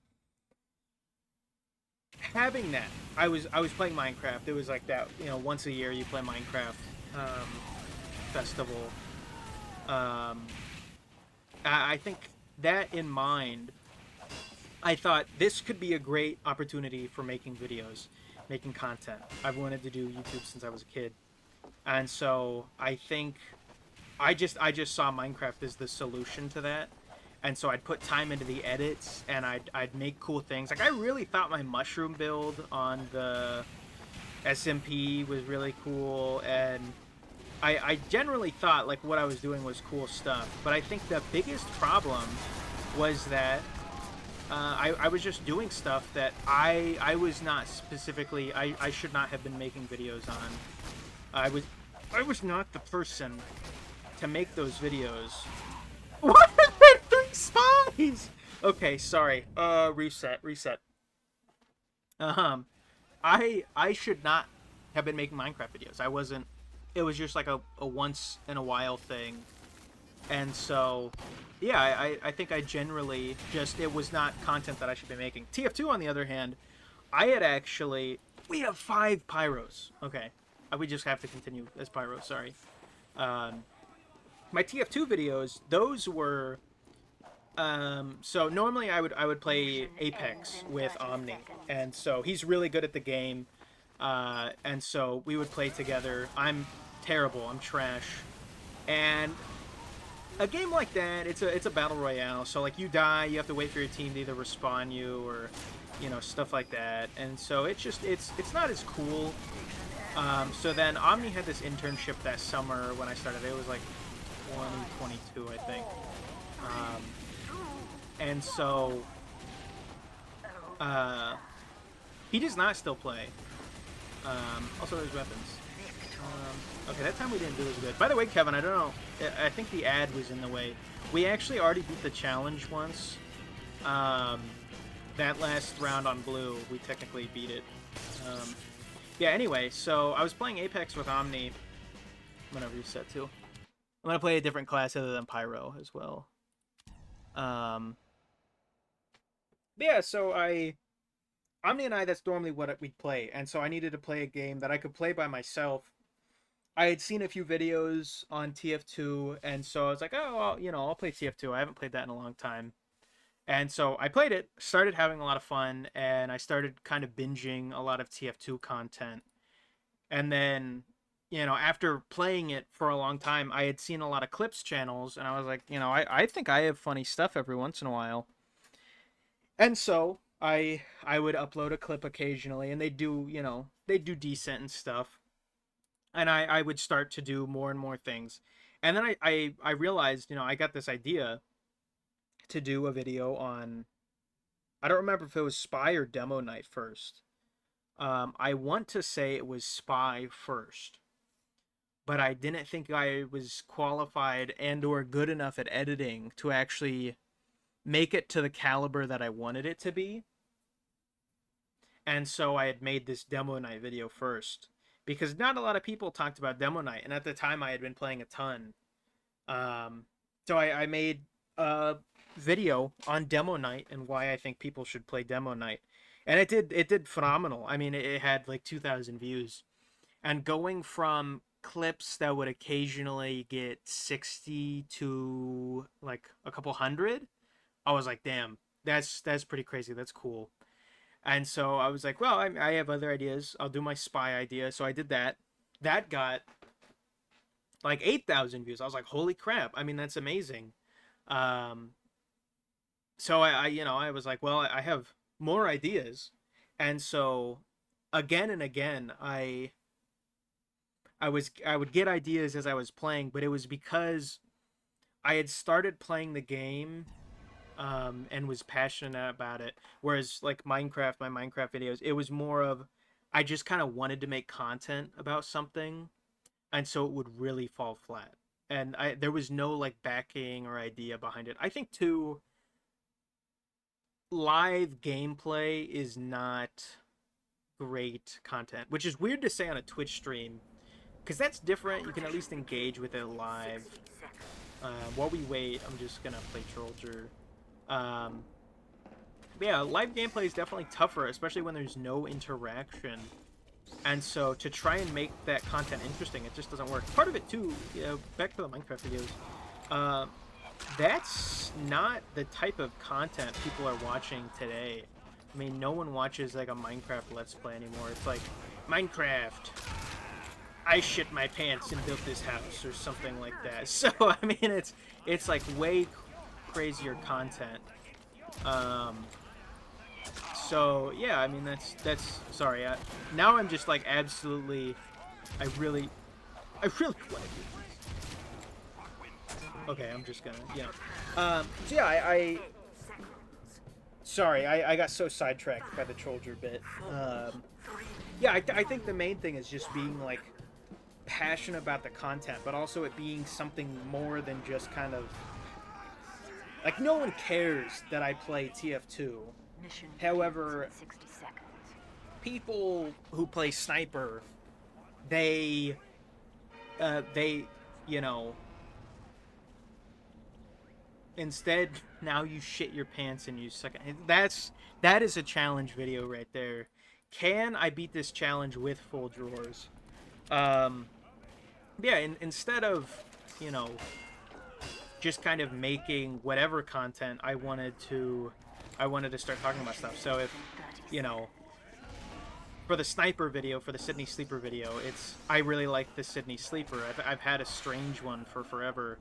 having that, I was playing Minecraft. It was like that, you know, once a year you play Minecraft festival. Um, I think that in mind, I thought this could be a great opportunity for making videos, making content. I've wanted to do YouTube since I was a kid, and so I think I just saw Minecraft as the solution to that. And so I'd put time into the edits, and I'd make cool things. Like I really thought my mushroom build on the SMP was really cool, and I generally thought like what I was doing was cool stuff. But I think the biggest problem was that I was just doing stuff that I was not specifically I should not have been making videos on. I was not the person to make those videos. What are there three spies? Okay, sorry. Reset. Um, I should not have been making Minecraft videos. I wasn't. It was just like a once in a while thing, and so yeah, I think I generally just it was not content that I should be making. TF2 on the other hand, I had actually we have 5 pyros. Okay, we just have to continue as pyros. Sorry. Um, my TF2 videos, those were so normally I would play Apex with Omni, and so he's really good at the game, and so we would play together. I'm terrible. I'm trash, and a game like that, it's a battle royale. So like you die, you have to wait for your team to either respawn you or, you know, stuff like that. And so it's not as cool. So then Omni had this internship that summer when I started. It was like 2022, I think. Um, and so uh, he does not still play. Also, there's weapons. Okay, that time we didn't do as good. By the way, Kevin, I don't know. I think the ad was in the way. We actually already beat the challenge once. That last round on blue, we technically beat it. Yeah, anyway, so I was playing Apex with Omni. I'm going to reset too. I'm going to play a different class other than Pyro as well. Yeah, so Omni and I, that's normally what we'd play. And so I needed to play a game that I could play by myself. I had seen a few videos on TF2, and so I was like, oh, well, you know, I'll play TF2. I haven't played that in a long time. And so I played it, started having a lot of fun, and I started kind of binging a lot of TF2 content. And then, you know, after playing it for a long time, I had seen a lot of clips channels, and I was like, you know, I think I have funny stuff every once in a while. And so I would upload a clip occasionally, and they do decent and stuff. And I would start to do more and more things. And then I realized, you know, I got this idea to do a video on, I don't remember if it was Spy or Demo Night first. I want to say it was Spy first, but I didn't think I was qualified and or good enough at editing to actually make it to the caliber that I wanted it to be. And so I had made this Demo Night video first because not a lot of people talked about Demo Night, and at the time I had been playing a ton. Um, so I made a video on Demo Night and why I think people should play Demo Night, and it did phenomenal. I mean, it had like 2,000 views, and going from clips that would occasionally get 60 to like a couple hundred, I was like, damn, that's pretty crazy. That's cool. And so I was like, well, I have other ideas. I'll do my spy idea. So I did that. That got like 8,000 views. I was like, holy crap. I mean, that's amazing. Um, so I was like, well, I have more ideas. And so again and again, I would get ideas as I was playing, but it was because I had started playing the game and was passionate about it. Whereas like Minecraft, my Minecraft videos, it was more of I just kind of wanted to make content about something, and so it would really fall flat. And there was no like backing or idea behind it. I think too, live gameplay is not great content, which is weird to say on a Twitch stream because that's different. You can at least engage with it live. 60 seconds. While we wait, I'm just gonna play Trollger. But yeah, live gameplay is definitely tougher, especially when there's no interaction. And so to try and make that content interesting, it just doesn't work. Part of it too, you know, back to the Minecraft videos, that's not the type of content people are watching today. I mean, no one watches like a Minecraft Let's Play anymore. It's like, Minecraft, I shit my pants and built this house or something like that. So, I mean, it's like way crazier content. So yeah, I mean that's sorry. Now I'm just like absolutely, I really want to do this. Okay, I'm just gonna So yeah, I sorry, I got so sidetracked by the Trollger bit. Yeah, I think the main thing is just being like passionate about the content, but also it being something more than just kind of like no one cares that I play TF2. Mission However, begins in 60 seconds. people who play sniper, they you know, instead now you shit your pants and you suck. That is a challenge video right there. Can I beat this challenge with full drawers? Yeah, instead of, you know, just kind of making whatever content, I wanted to start talking about stuff. So if, you know, for the sniper video, for the Sydney Sleeper video, I really like the Sydney Sleeper. I've had a strange one for forever,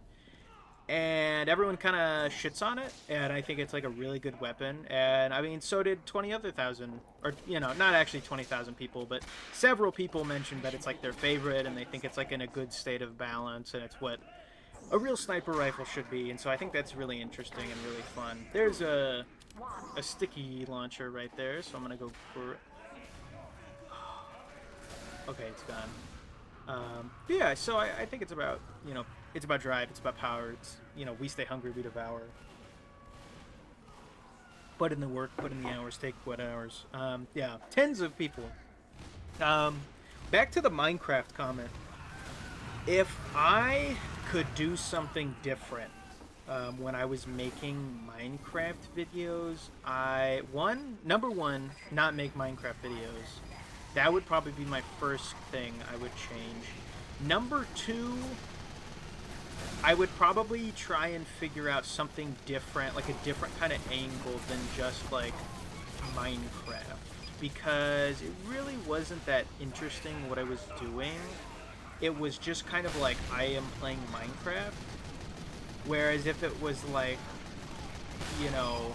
and everyone kind of shits on it, and I think it's like a really good weapon. And I mean, so did 20,000, or you know, not actually 20,000 people, but several people mentioned that it's like their favorite, and they think it's like in a good state of balance, and it's what a real sniper rifle should be. And so I think that's really interesting and really fun. There's a sticky launcher right there, so I'm gonna go for it. Okay, it's gone. Yeah, so I think it's about, you know, it's about drive, it's about power, it's, you know, we stay hungry, we devour. Put in the work, put in the hours, take what hours. Yeah, tens of people. Back to the Minecraft comment. If I could do something different when I was making Minecraft videos, number one, not make Minecraft videos. That would probably be my first thing I would change. Number two, I would probably try and figure out something different, like a different kind of angle than just like Minecraft, because it really wasn't that interesting what I was doing. It was just kind of like I am playing Minecraft, whereas if it was like, you know,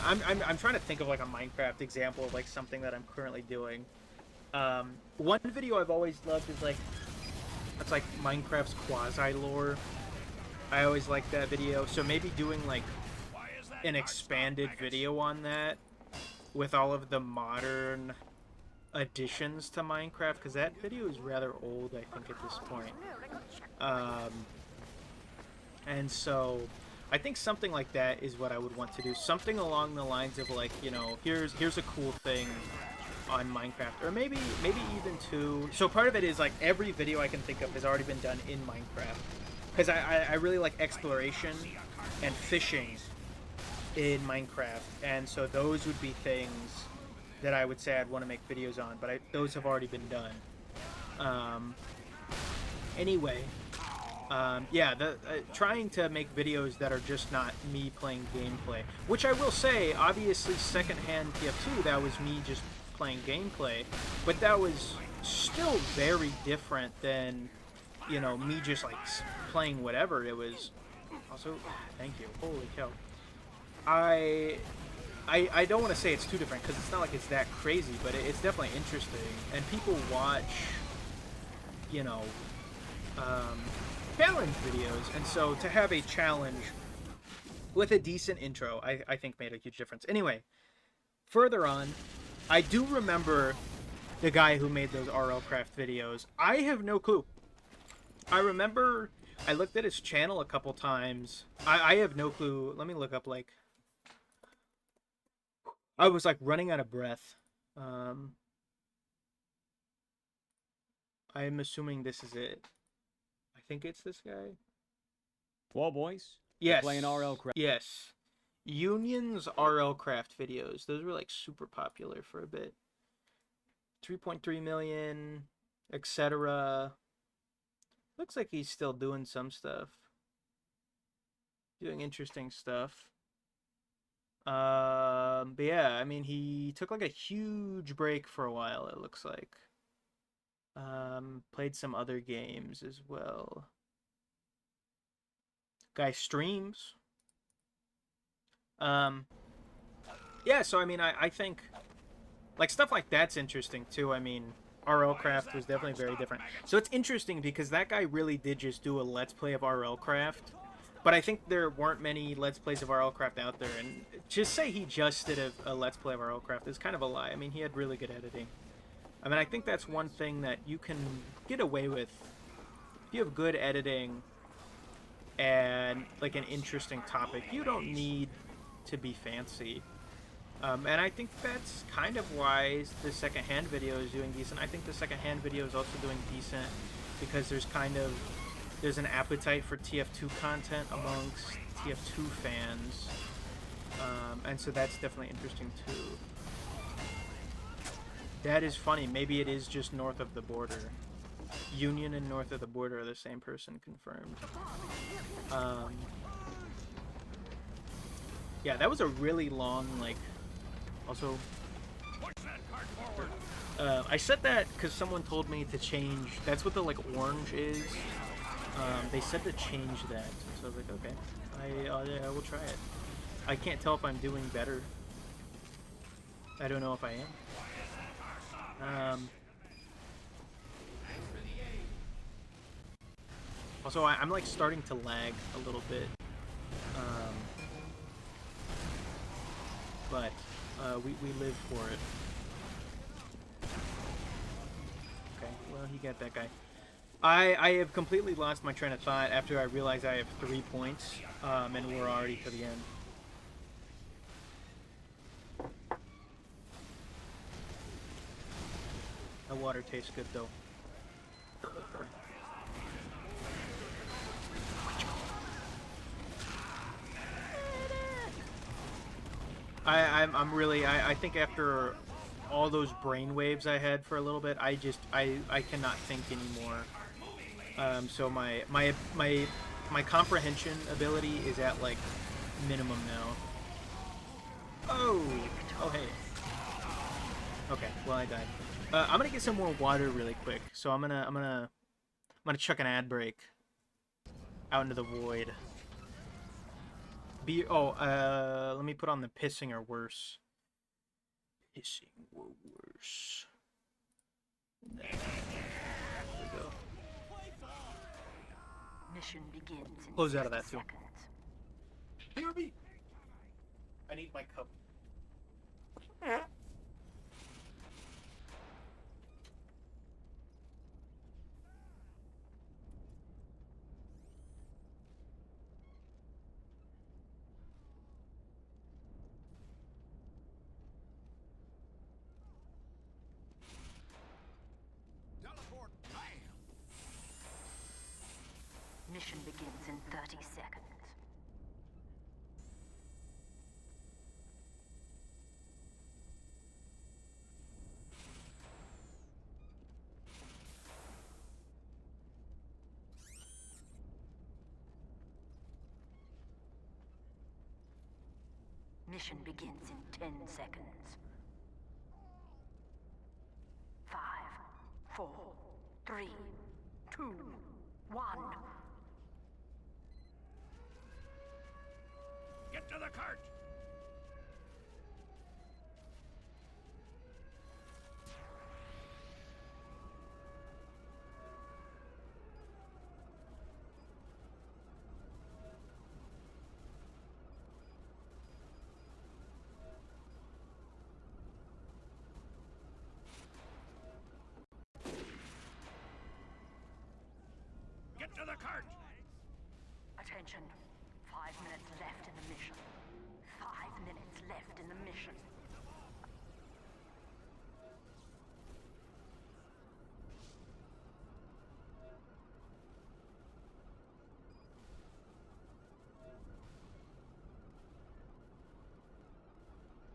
I'm trying to think of like a Minecraft example of like something that I'm currently doing. One video I've always loved is like, it's like Minecraft's quasi lore. I always like that video, so maybe doing like an expanded video on that with all of the modern additions to Minecraft, because that video is rather old, I think, at this point. And so I think something like that is what I would want to do. Something along the lines of like, you know, here's a cool thing on Minecraft, or maybe even two. So part of it is like every video I can think of has already been done in Minecraft, because I really like exploration and fishing in Minecraft, and so those would be things that I would say I'd want to make videos on, but those have already been done. Anyway, Yeah, trying to make videos that are just not me playing gameplay. Which I will say, obviously, secondhand TF2, that was me just playing gameplay, but that was still very different than, you know, me just like playing whatever. It was also, thank you, holy cow. I don't want to say it's too different because it's not like it's that crazy, but it's definitely interesting, and people watch, you know, challenge videos, and so to have a challenge with a decent intro, I think made a huge difference. Anyway, further on, I do remember the guy who made those RL Craft videos. I have no clue. I remember I looked at his channel a couple times. I have no clue. Let me look up, like, I was like running out of breath. I'm assuming this is it. I think it's this guy. Well, boys, Yes. we're playing RL Craft. Yes. Union's RL Craft videos. Those were like super popular for a bit. 3.3 million, etc. Looks like he's still doing some stuff. Doing interesting stuff. But yeah, I mean, he took like a huge break for a while, it looks like. Played some other games as well. Guy streams. Yeah, so I mean, I think like stuff like that's interesting too. I mean, RL Craft was definitely very different. So it's interesting because that guy really did just do a Let's Play of RL Craft. But I think there weren't many Let's Plays of RL Craft out there. And just say he just did a Let's Play of RL Craft is kind of a lie. I mean, he had really good editing. I mean, I think that's one thing that you can get away with. If you have good editing and like an interesting topic, you don't need to be fancy. And I think that's kind of why the secondhand video is doing decent. I think the secondhand video is also doing decent because there's an appetite for TF2 content amongst TF2 fans. And so that's definitely interesting too. That is funny. Maybe it is just north of the border. Union and north of the border are the same person, confirmed. Yeah, that was a really long, like, also, I said that because someone told me to change, that's what the, like, orange is. They said to change that, so I was like, okay, I will try it. I can't tell if I'm doing better. I don't know if I am. Also, I'm like starting to lag a little bit. But we live for it. Okay, well, he got that guy. I have completely lost my train of thought after I realized I have 3 points, and we're already to the end. The water tastes good, though. I'm really, I think after all those brain waves I had for a little bit, I cannot think anymore. So my comprehension ability is at like minimum now. Oh hey. Okay, well I died. I'm gonna get some more water really quick. So I'm gonna chuck an ad break out into the void. Let me put on the pissing or worse. Pissing or worse. There we go. Mission begins in Close out of 60 that too. seconds. Hear me. I need my cup. Mission begins in 30 seconds. Mission begins in 10 seconds. 5, 4, 3, 2, 1. Get to the cart! Get to the cart! Attention. 5 minutes left in the mission. 5 minutes left in the mission.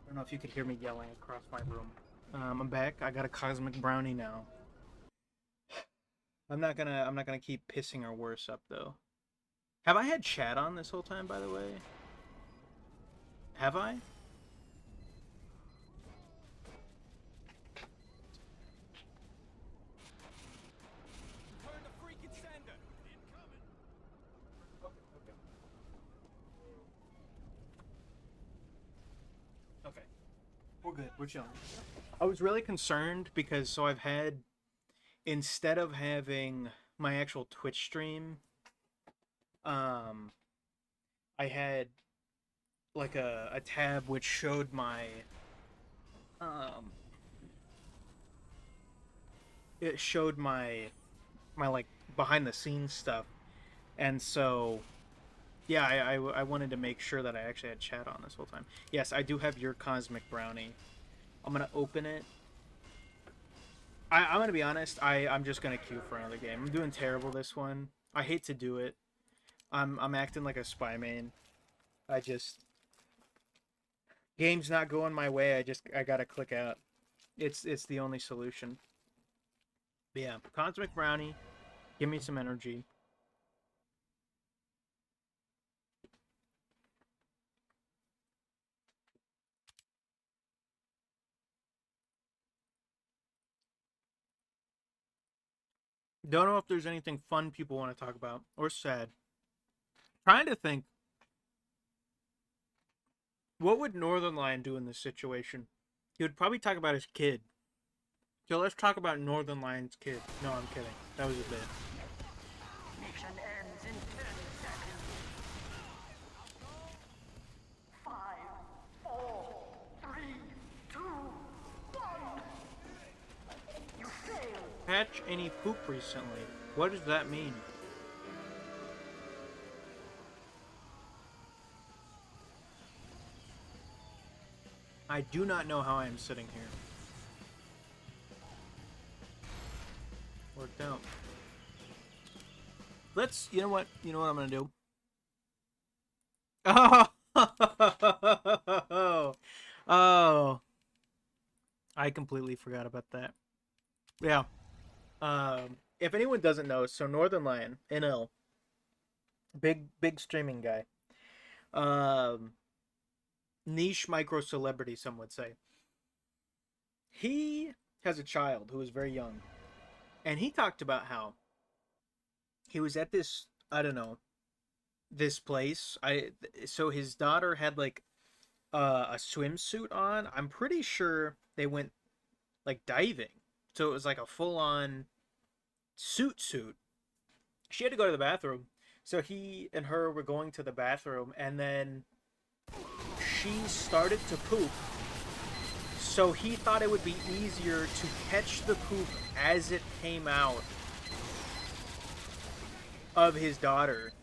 I don't know if you could hear me yelling across my room. I'm back. I got a cosmic brownie now. I'm not gonna keep pissing our worse up though. Have I had chat on this whole time, by the way? Have I? Turn the freaking sender! Incoming! Okay. We're good. We're chilling. I was really concerned because so I've had, instead of having my actual Twitch stream, I had like a tab which showed my it showed my like behind the scenes stuff, and so yeah, I wanted to make sure that I actually had chat on this whole time. Yes, I do have your cosmic brownie. I'm gonna open it. I'm gonna be honest, I'm just gonna queue for another game. I'm doing terrible this one. I hate to do it. I'm acting like a spy main. Game's not going my way, I gotta click out. It's the only solution. But yeah, cosmic brownie, give me some energy. Don't know if there's anything fun people want to talk about or sad. Trying to think, what would Northern Lion do in this situation? He would probably talk about his kid. So let's talk about Northern Lion's kid. No, I'm kidding. That was a bit. Mission ends in 10 seconds. 5, 4, 3, 2, 1. You failed. Catch any poop recently? What does that mean? I do not know how I am sitting here. Worked out. Let's, you know what I'm gonna do? Oh, I completely forgot about that. Yeah. If anyone doesn't know, so Northern Lion, NL, big streaming guy. Niche micro celebrity, some would say. He has a child who is very young, and he talked about how he was at this, I don't know, this place. So his daughter had like a swimsuit on. I'm pretty sure they went like diving, so it was like a full-on suit. She had to go to the bathroom, so he and her were going to the bathroom, and then she started to poop, so he thought it would be easier to catch the poop as it came out of his daughter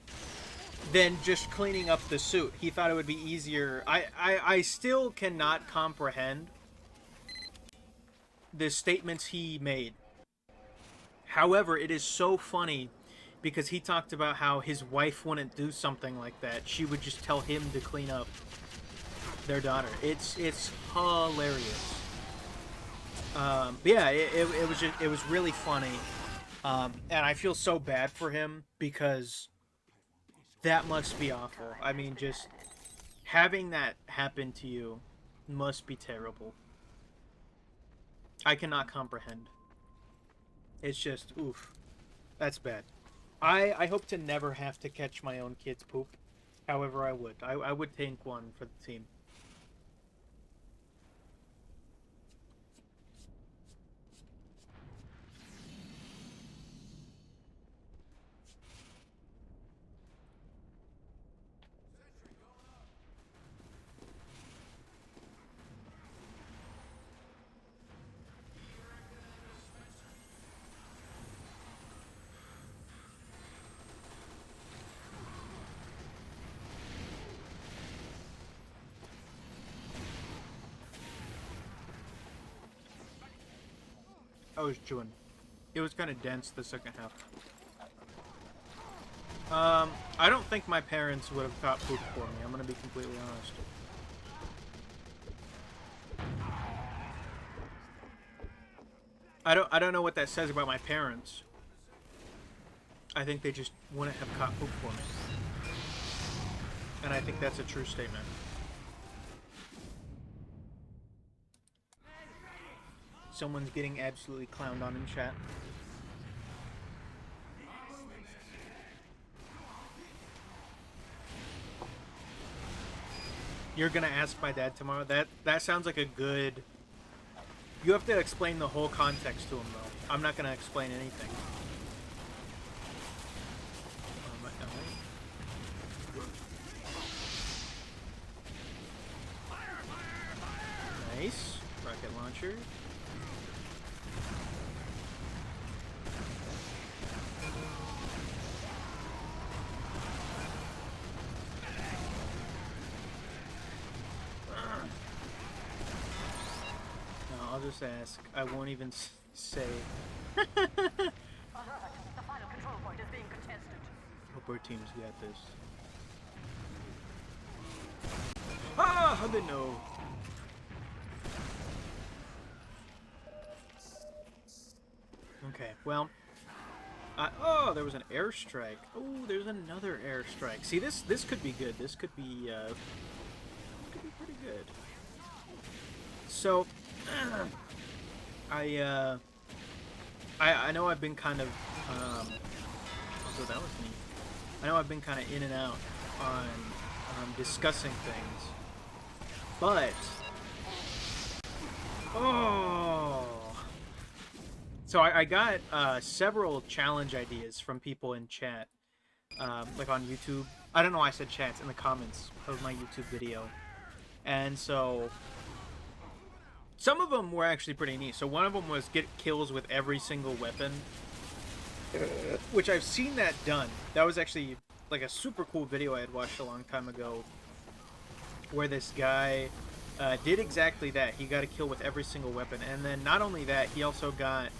than just cleaning up the suit. He thought it would be easier. I still cannot comprehend the statements he made. However, it is so funny because he talked about how his wife wouldn't do something like that. She would just tell him to clean up their daughter. It's hilarious. But yeah, it was really funny, and I feel so bad for him because that must be awful. I mean, just having that happen to you must be terrible. I cannot comprehend. It's just, oof. That's bad. I hope to never have to catch my own kids' poop. However, I would. I would tank one for the team. I was chewing. It was kind of dense the second half. I don't think my parents would have caught poop for me. I'm gonna be completely honest. I don't know what that says about my parents. I think they just wouldn't have caught poop for me. And I think that's a true statement. Someone's getting absolutely clowned on in chat. You're gonna ask my dad tomorrow? That sounds like a good... You have to explain the whole context to him, though. I'm not gonna explain anything. Nice. Rocket launcher. I'll just ask. I won't even say. Alert! The final control point is being contested. Hope our team's got this. Ah! How'd they know? Okay, well. Oh, there was an airstrike. Oh, there's another airstrike. See, this could be good. This could be pretty good. So, I know I've been kind of so that was neat. I know I've been kind of in and out on discussing things, but so I got several challenge ideas from people in chat, like on YouTube. I don't know why I said chats, in the comments of my YouTube video, and so. Some of them were actually pretty neat. So one of them was get kills with every single weapon, which I've seen that done. That was actually like a super cool video I had watched a long time ago, where this guy did exactly that. He got a kill with every single weapon, and then not only that, he also got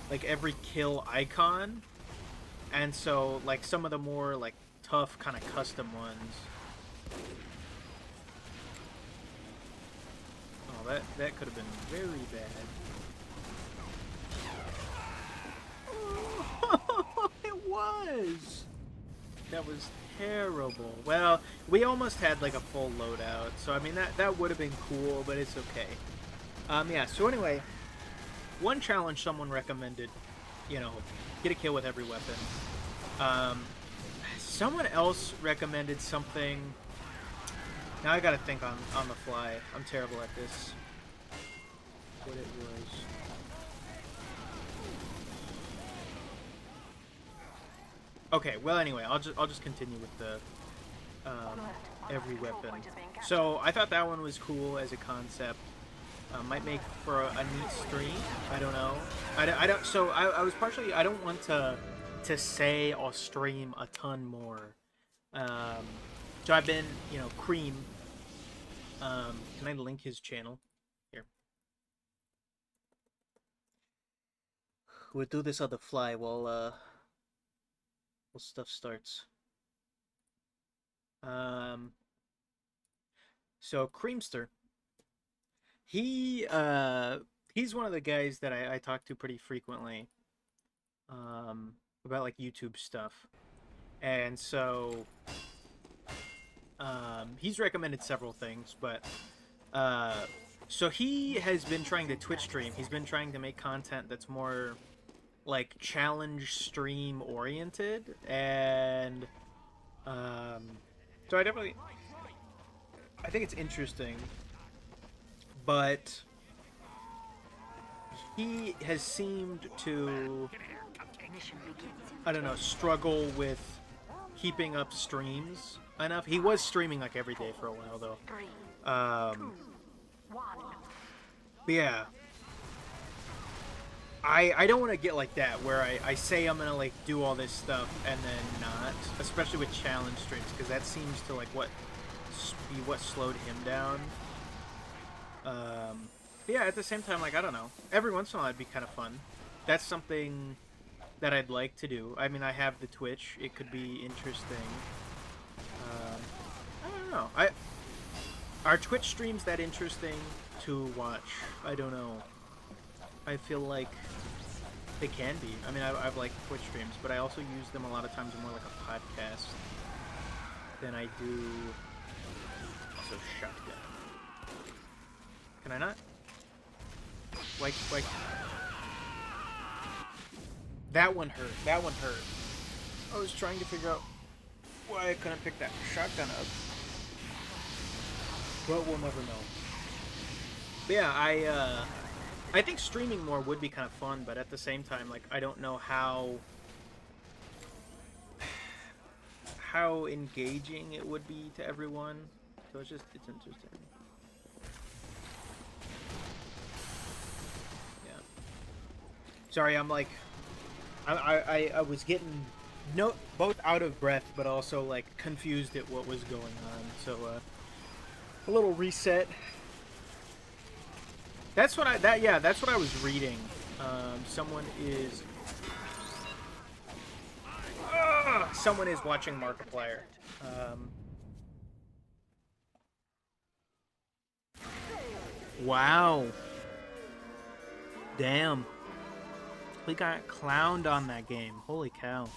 like every kill icon, and so like some of the more like tough kind of custom ones. That could have been very bad. Oh, it was! That was terrible. Well, we almost had like a full loadout, so I mean that would have been cool, but it's okay. Yeah, so anyway, one challenge someone recommended, you know, get a kill with every weapon. Someone else recommended something. Now I gotta think on the fly. I'm terrible at this. What it was. Okay, well anyway, I'll just continue with the every weapon. So I thought that one was cool as a concept. Might make for a neat stream. I don't know. I don't. So I was partially. I don't want to say I'll stream a ton more. So I've been, you know, Cream. Can I link his channel? Here. We'll do this on the fly while stuff starts. So Creamster. He's one of the guys that I talk to pretty frequently. About like YouTube stuff. And so He's recommended several things, but so he has been trying to Twitch stream. He's been trying to make content that's more like challenge stream oriented, and so I think it's interesting, but he has seemed to, Mission begins in I don't know, struggle with keeping up streams enough. He was streaming like every day for a while though. 3, 2, 1. But yeah, I don't want to get like that where I say I'm gonna like do all this stuff and then not, especially with challenge streams, because that seems to like be what slowed him down. But yeah, at the same time, like, I don't know, every once in a while it'd be kind of fun. That's something that I'd like to do. I mean, I have the Twitch, it could be interesting. I don't know, are Twitch streams that interesting to watch? I don't know. I feel like they can be. I mean, I've liked Twitch streams, but I also use them a lot of times more like a podcast than I do. Also, shotgun. Can I not? Like. That one hurt. That one hurt. I was trying to figure out why I couldn't pick that shotgun up. But we'll never know. But yeah, I think streaming more would be kind of fun, but at the same time, like, I don't know how engaging it would be to everyone. So it's interesting. Yeah. Sorry, I'm like, I was getting both out of breath, but also like confused at what was going on. So a little reset. That's what I was reading. Someone is watching Markiplier. Wow. Damn. We got clowned on that game. Holy cow.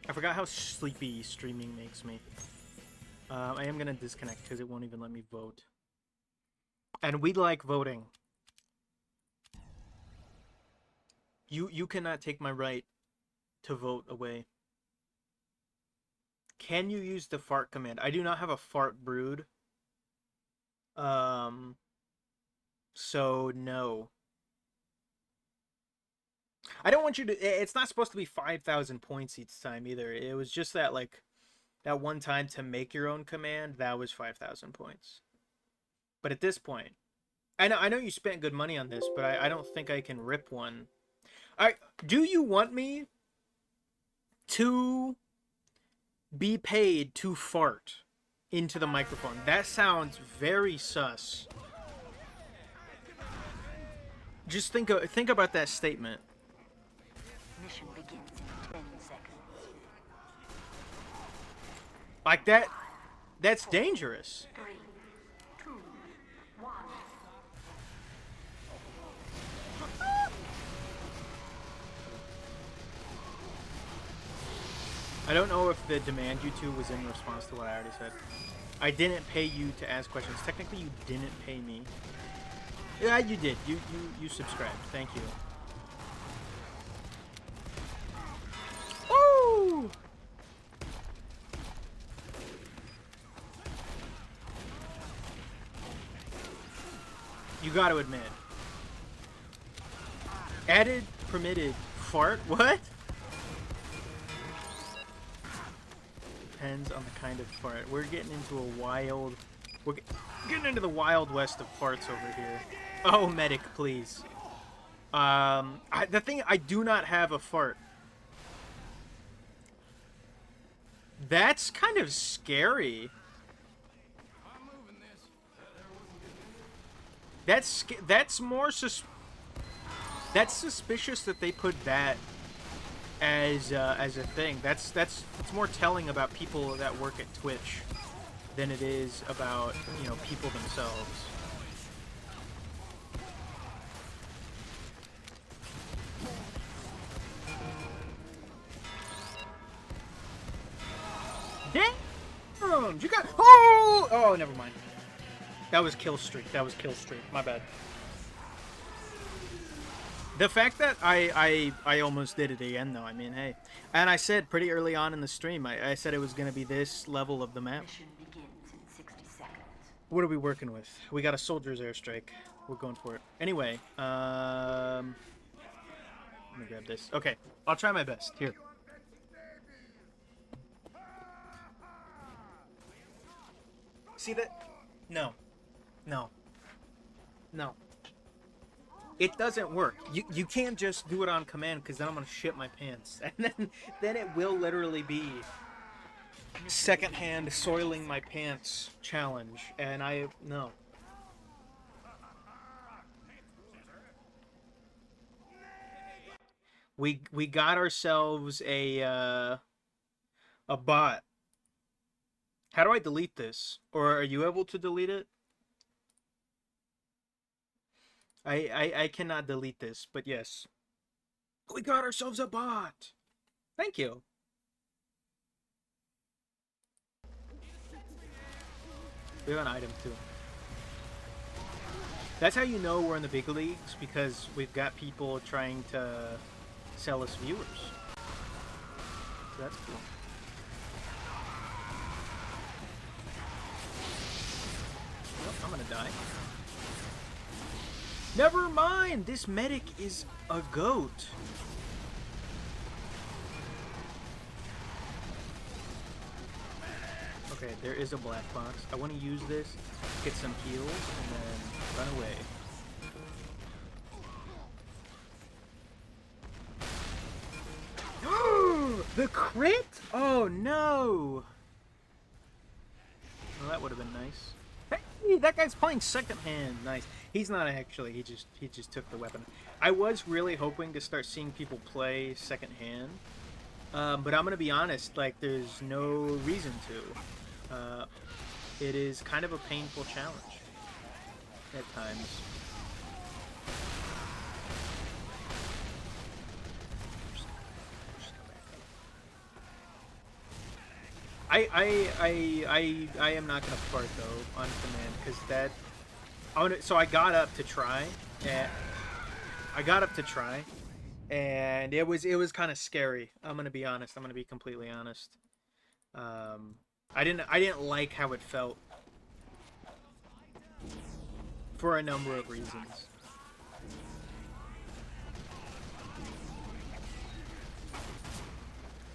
I forgot how sleepy streaming makes me. I am gonna disconnect because it won't even let me vote. And we like voting. You cannot take my right to vote away. Can you use the fart command? I do not have a fart brood. So no. I don't want you to... It's not supposed to be 5,000 points each time either. It was just that, like, that one time to make your own command, that was 5,000 points. But at this point... I know you spent good money on this, but I don't think I can rip one. Do you want me to be paid to fart into the microphone? That sounds very sus. Just think about that statement. Mission begins in 10 seconds. Like that, that's dangerous. 3, 2, 1. I don't know if the demand you to was in response to what I already said. I didn't pay you to ask questions. Technically, you didn't pay me. Yeah, you did. You subscribed. Thank you. Woo! You got to admit. Added permitted fart? What? Depends on the kind of fart. We're getting into we're getting into the wild west of farts over here. Oh, medic, please. The thing, I do not have a fart. That's kind of scary. That's more that's suspicious that they put that as a thing. It's more telling about people that work at Twitch than it is about, you know, people themselves. around. You got. Oh! Oh, never mind. That was kill streak. That was kill streak. My bad. The fact that I almost did it again, though, I mean, hey. And I said pretty early on in the stream, I said it was going to be this level of the map. Mission begins in 60 seconds. What are we working with? We got a soldier's airstrike. We're going for it. Anyway, let me grab this. Okay, I'll try my best. Here. See that? No. No. No. It doesn't work. You can't just do it on command, because then I'm gonna shit my pants, and then it will literally be secondhand soiling my pants challenge, and no. We got ourselves a bot. How do I delete this? Or are you able to delete it? I cannot delete this, but yes. We got ourselves a bot! Thank you. We have an item, too. That's how you know we're in the big leagues, because we've got people trying to sell us viewers. So that's cool. Well, I'm gonna die. Never mind! This medic is a goat. Okay, there is a black box. I want to use this, get some heals, and then run away. The crit? Oh no! Well, that would have been nice. Hey, that guy's playing second hand. Nice. He's not actually. He just took the weapon. I was really hoping to start seeing people play second hand, but I'm gonna be honest. Like, there's no reason to. It is kind of a painful challenge at times. I am not gonna fart though on command, because that. So I got up to try, and it was kind of scary. I'm gonna be honest. I'm gonna be completely honest. I didn't like how it felt for a number of reasons.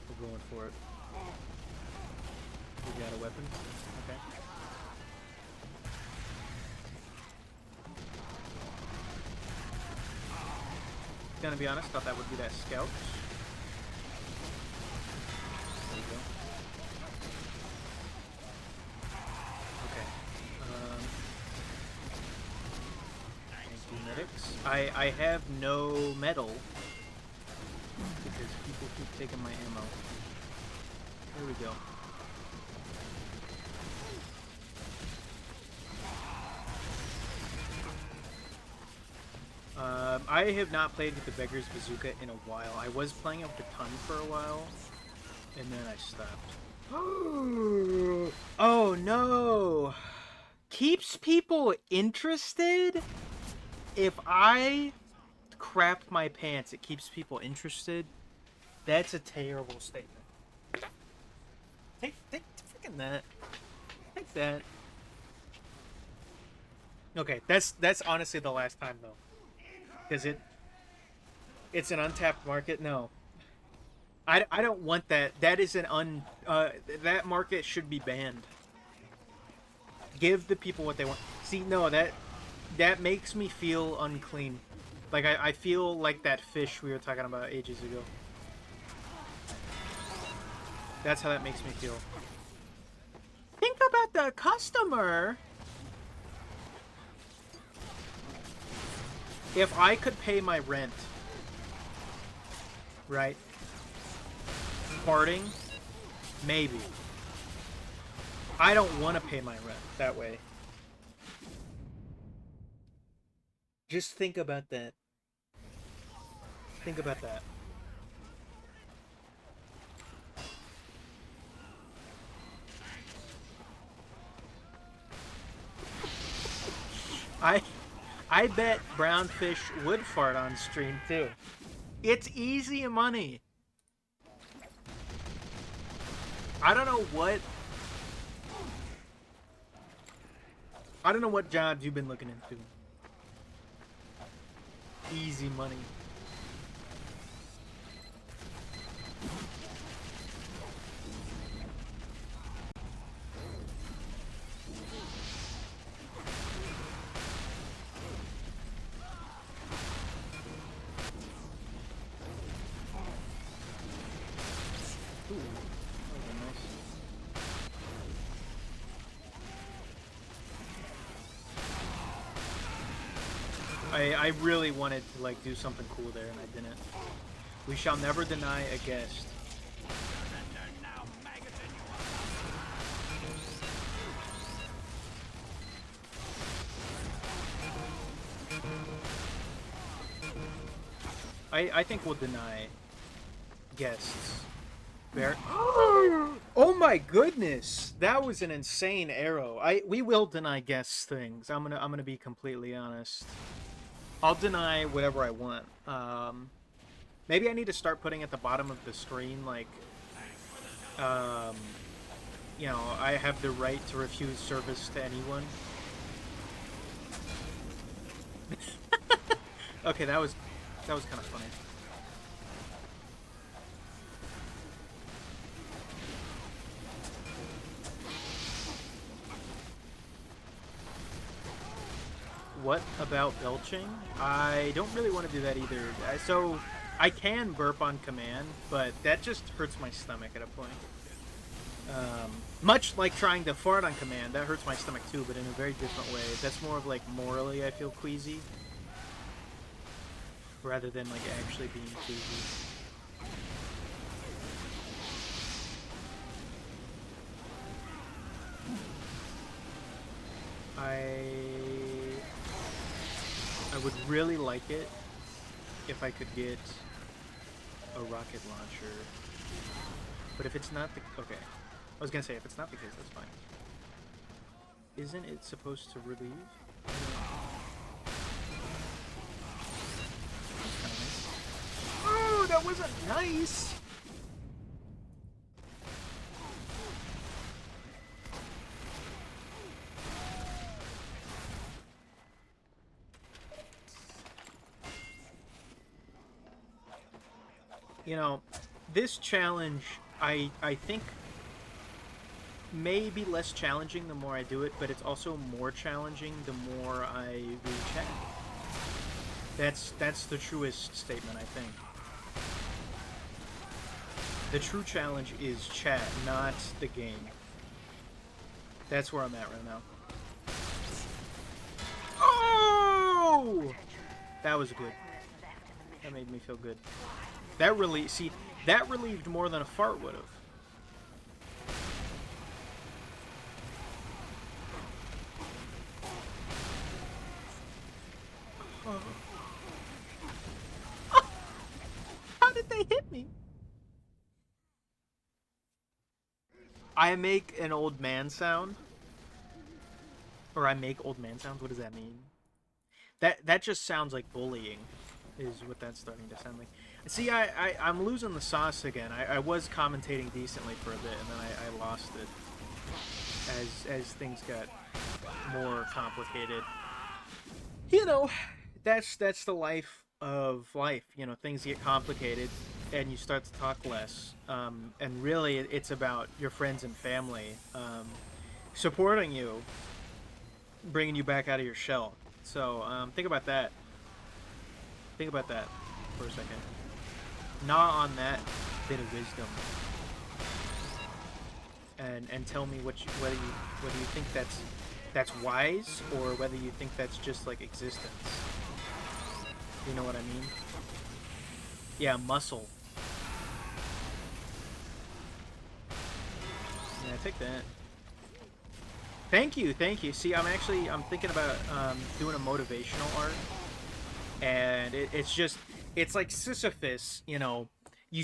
We're going for it. We got a weapon. Okay. Gonna be honest, thought that would be that scout. There we go. Okay. Thank you, medics. I have no metal because people keep taking my ammo. There we go. I have not played with the Beggar's Bazooka in a while. I was playing it with the Ton for a while, and then I stopped. Oh no! Keeps people interested? If I crap my pants, it keeps people interested? That's a terrible statement. Take freaking that. Take that. Okay, that's honestly the last time though. Because it's an untapped market. No, I don't want that. That is an that market should be banned. Give the people what they want. See, no, that makes me feel unclean. Like I feel like that fish we were talking about ages ago. That's how that makes me feel. Think about the customer. If I could pay my rent, right? Farting, maybe. I don't want to pay my rent that way. Just think about that. Think about that. I I bet Brownfish would fart on stream too. It's easy money. I don't know what jobs you've been looking into. Easy money. Ooh, that was nice. I really wanted to like do something cool there and I didn't. We shall never deny a guest. I think we'll deny guests. Bear. Oh my goodness, that was an insane arrow. We will deny guests things. I'm gonna be completely honest. I'll deny whatever I want. Maybe I need to start putting at the bottom of the screen like, you know, I have the right to refuse service to anyone. Okay, that was kind of funny. What about belching? I don't really want to do that either. So I can burp on command, but that just hurts my stomach at a point. Much like trying to fart on command, that hurts my stomach too, but in a very different way. That's more of like morally I feel queasy, rather than like actually being queasy. I would really like it if I could get a rocket launcher. But if it's not the... Okay. I was gonna say, if it's not the case, that's fine. Isn't it supposed to relieve? Oh, that wasn't nice! You know, this challenge, I think, may be less challenging the more I do it, but it's also more challenging the more I read chat. That's the truest statement, I think. The true challenge is chat, not the game. That's where I'm at right now. Oh! That was good. That made me feel good. That that relieved more than a fart would have. How did they hit me? I make an old man sound. Or I make old man sounds? What does that mean? That just sounds like bullying, is what that's starting to sound like. See, I'm losing the sauce again. I was commentating decently for a bit, and then I lost it as things got more complicated. You know, that's the life of life. You know, things get complicated, and you start to talk less. And really, it's about your friends and family supporting you, bringing you back out of your shell. So think about that. Think about that for a second. Gnaw on that bit of wisdom, and tell me whether you think that's wise, or whether you think that's just like existence. You know what I mean? Yeah, muscle. Yeah, take that. Thank you. See, I'm thinking about doing a motivational art, and it's like Sisyphus, you know. You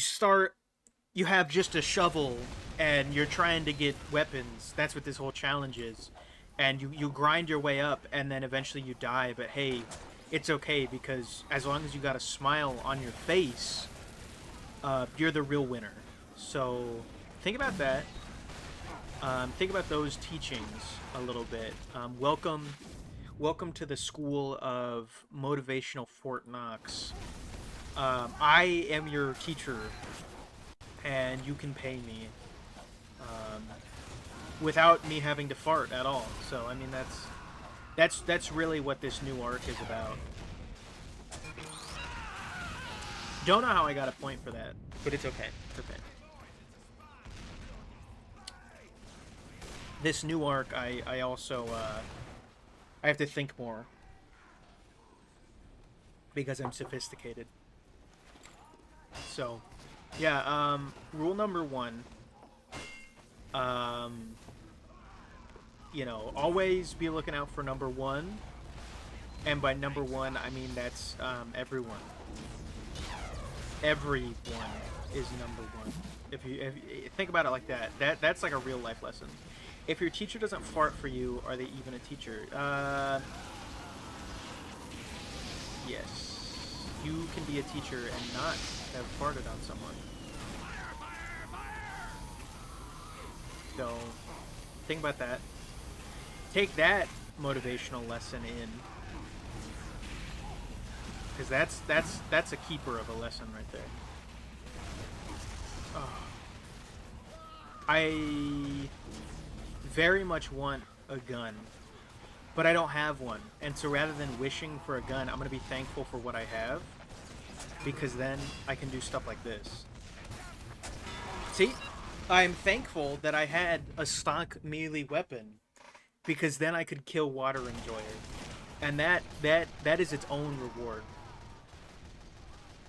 have just a shovel, and you're trying to get weapons. That's what this whole challenge is. and you grind your way up, and then eventually you die. But hey, it's okay, because as long as you got a smile on your face, you're the real winner. So think about that. Think about those teachings a little bit. Welcome to the school of motivational Fort Knox. I am your teacher, and you can pay me without me having to fart at all. So I mean, that's really what this new arc is about. Don't know how I got a point for that, but it's okay. It's okay. This new arc, I also I have to think more because I'm sophisticated. So, yeah. Rule number 1. You know, always be looking out for number 1, and by number 1, I mean that's everyone. Everyone is number 1. If you think about it like that, that's like a real life lesson. If your teacher doesn't fart for you, are they even a teacher? Yes. You can be a teacher and not have farted on someone. So, think about that. Take that motivational lesson in. Because that's a keeper of a lesson right there. Oh. I very much want a gun, but I don't have one. And so rather than wishing for a gun, I'm going to be thankful for what I have, because then I can do stuff like this. See? I'm thankful that I had a stock melee weapon, because then I could kill Water Enjoyer. And that is its own reward.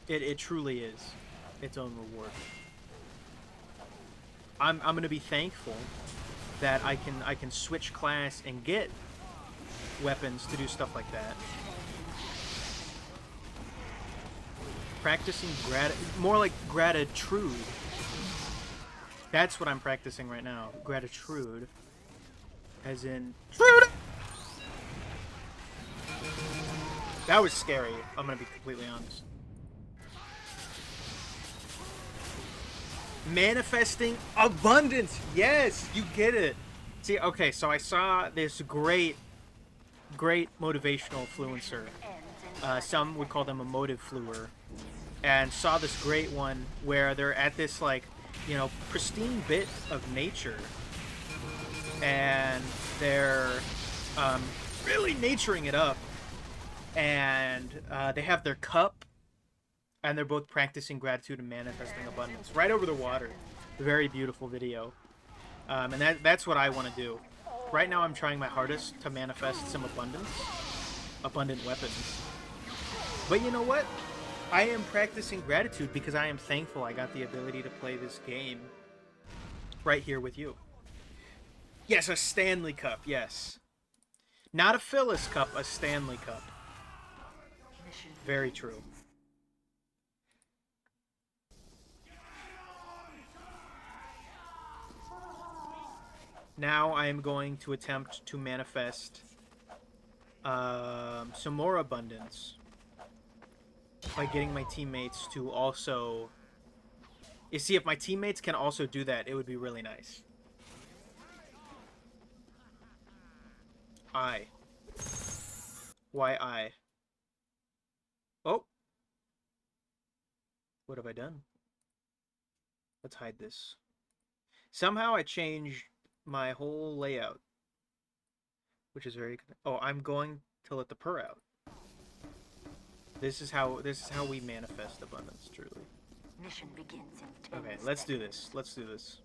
It truly is its own reward. I'm going to be thankful that I can switch class and get weapons to do stuff like that. Practicing more like gratitude. That's what I'm practicing right now. Gratitude. As in... That was scary, I'm gonna be completely honest. Manifesting abundance! Yes! You get it! See, okay, so I saw this great motivational influencer. Some would call them a motive fluer. And saw this great one where they're at this, like, you know, pristine bit of nature. And they're really naturing it up. And they have their cup. And they're both practicing gratitude and manifesting abundance right over the water. Very beautiful video. And that's what I want to do. Right now I'm trying my hardest to manifest some abundance. Abundant weapons. But you know what? I am practicing gratitude because I am thankful I got the ability to play this game right here with you. Yes, a Stanley Cup, yes. Not a Phyllis Cup, a Stanley Cup. Very true. Now I am going to attempt to manifest some more abundance by getting my teammates to also... You see, if my teammates can also do that, it would be really nice. Why I? Oh! What have I done? Let's hide this. Somehow I changed my whole layout, which is very good. Oh, I'm going to let the purr out. This is how we manifest abundance, truly. Mission begins in 10 Okay, let's do this. Let's do this.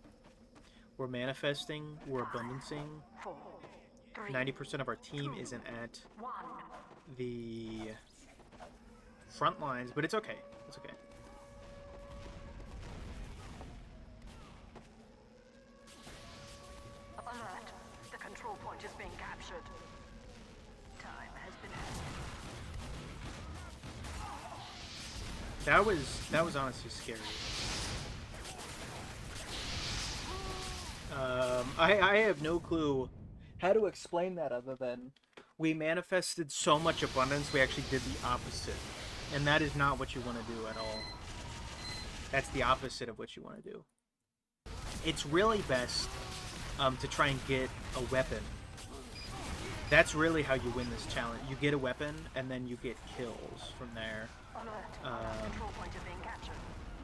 We're manifesting, we're abundancing. 4, 3, 90% of our team isn't at 1. the front lines, but it's okay. It's okay. Alert! The control point is being captured. Time has been added. That was honestly scary. I have no clue how to explain that other than we manifested so much abundance, we actually did the opposite. And that is not what you want to do at all. That's the opposite of what you want to do. It's really best to try and get a weapon. That's really how you win this challenge. You get a weapon, and then you get kills from there.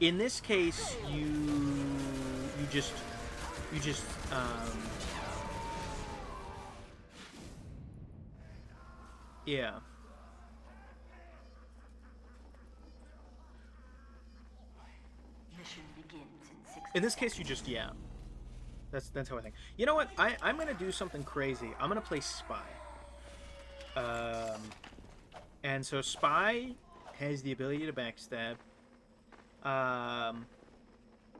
In this case, you just yeah. Mission begins in 60 In this case, you just yeah. That's how I think. You know what? I'm gonna do something crazy. I'm gonna play Spy. And so Spy has the ability to backstab.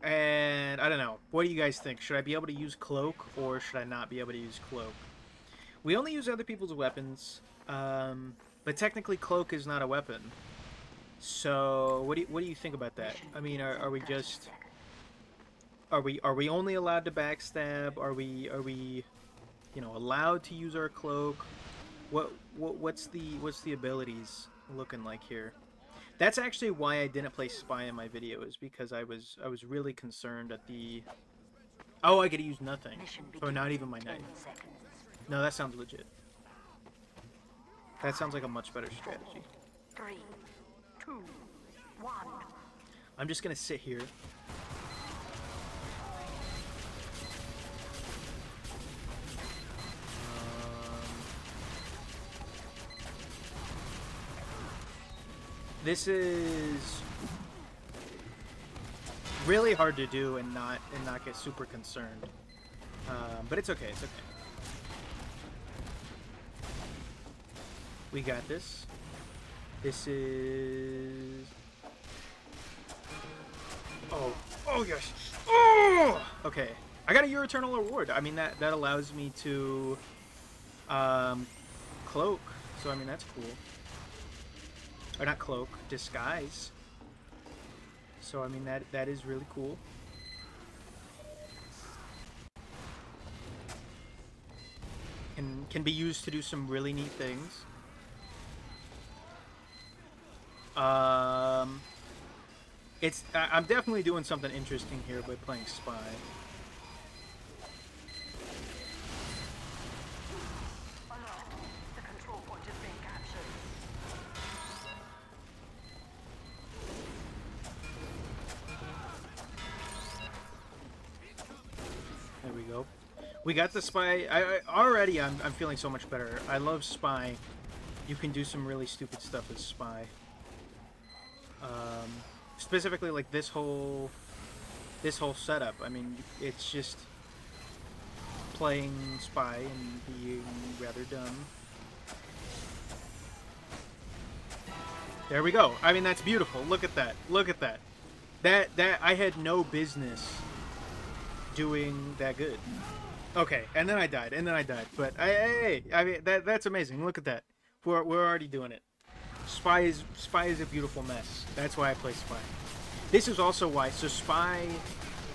And I don't know. What do you guys think? Should I be able to use Cloak or should I not be able to use Cloak? We only use other people's weapons, but technically Cloak is not a weapon. So what do you think about that? I mean, are we just are we only allowed to backstab? Are we you know allowed to use our Cloak? What's the abilities looking like here? That's actually why I didn't play Spy in my video, is because I was really concerned at the... Oh, I get to use nothing. So not even my knife. No, that sounds legit. That sounds like a much better strategy. 3, 2, 1. I'm just gonna sit here. This is really hard to do and not get super concerned, but it's okay. It's okay. We got this. This is oh yes. Oh, okay. I got a Your Eternal Reward. I mean that allows me to cloak. So I mean that's cool. Or not cloak, disguise. So I mean that is really cool. Can be used to do some really neat things. I'm definitely doing something interesting here by playing Spy. The control point is being captured. There we go. We got the Spy. Already I'm feeling so much better. I love Spy. You can do some really stupid stuff with Spy. Specifically like this whole setup. I mean, it's just playing Spy and being rather dumb. There we go. I mean, that's beautiful. Look at that. Look at that. That I had no business doing that good. Okay, and then I died, But I mean, that's amazing. Look at that. We're already doing it. Spy is a beautiful mess. That's why I play Spy. This is also why. So Spy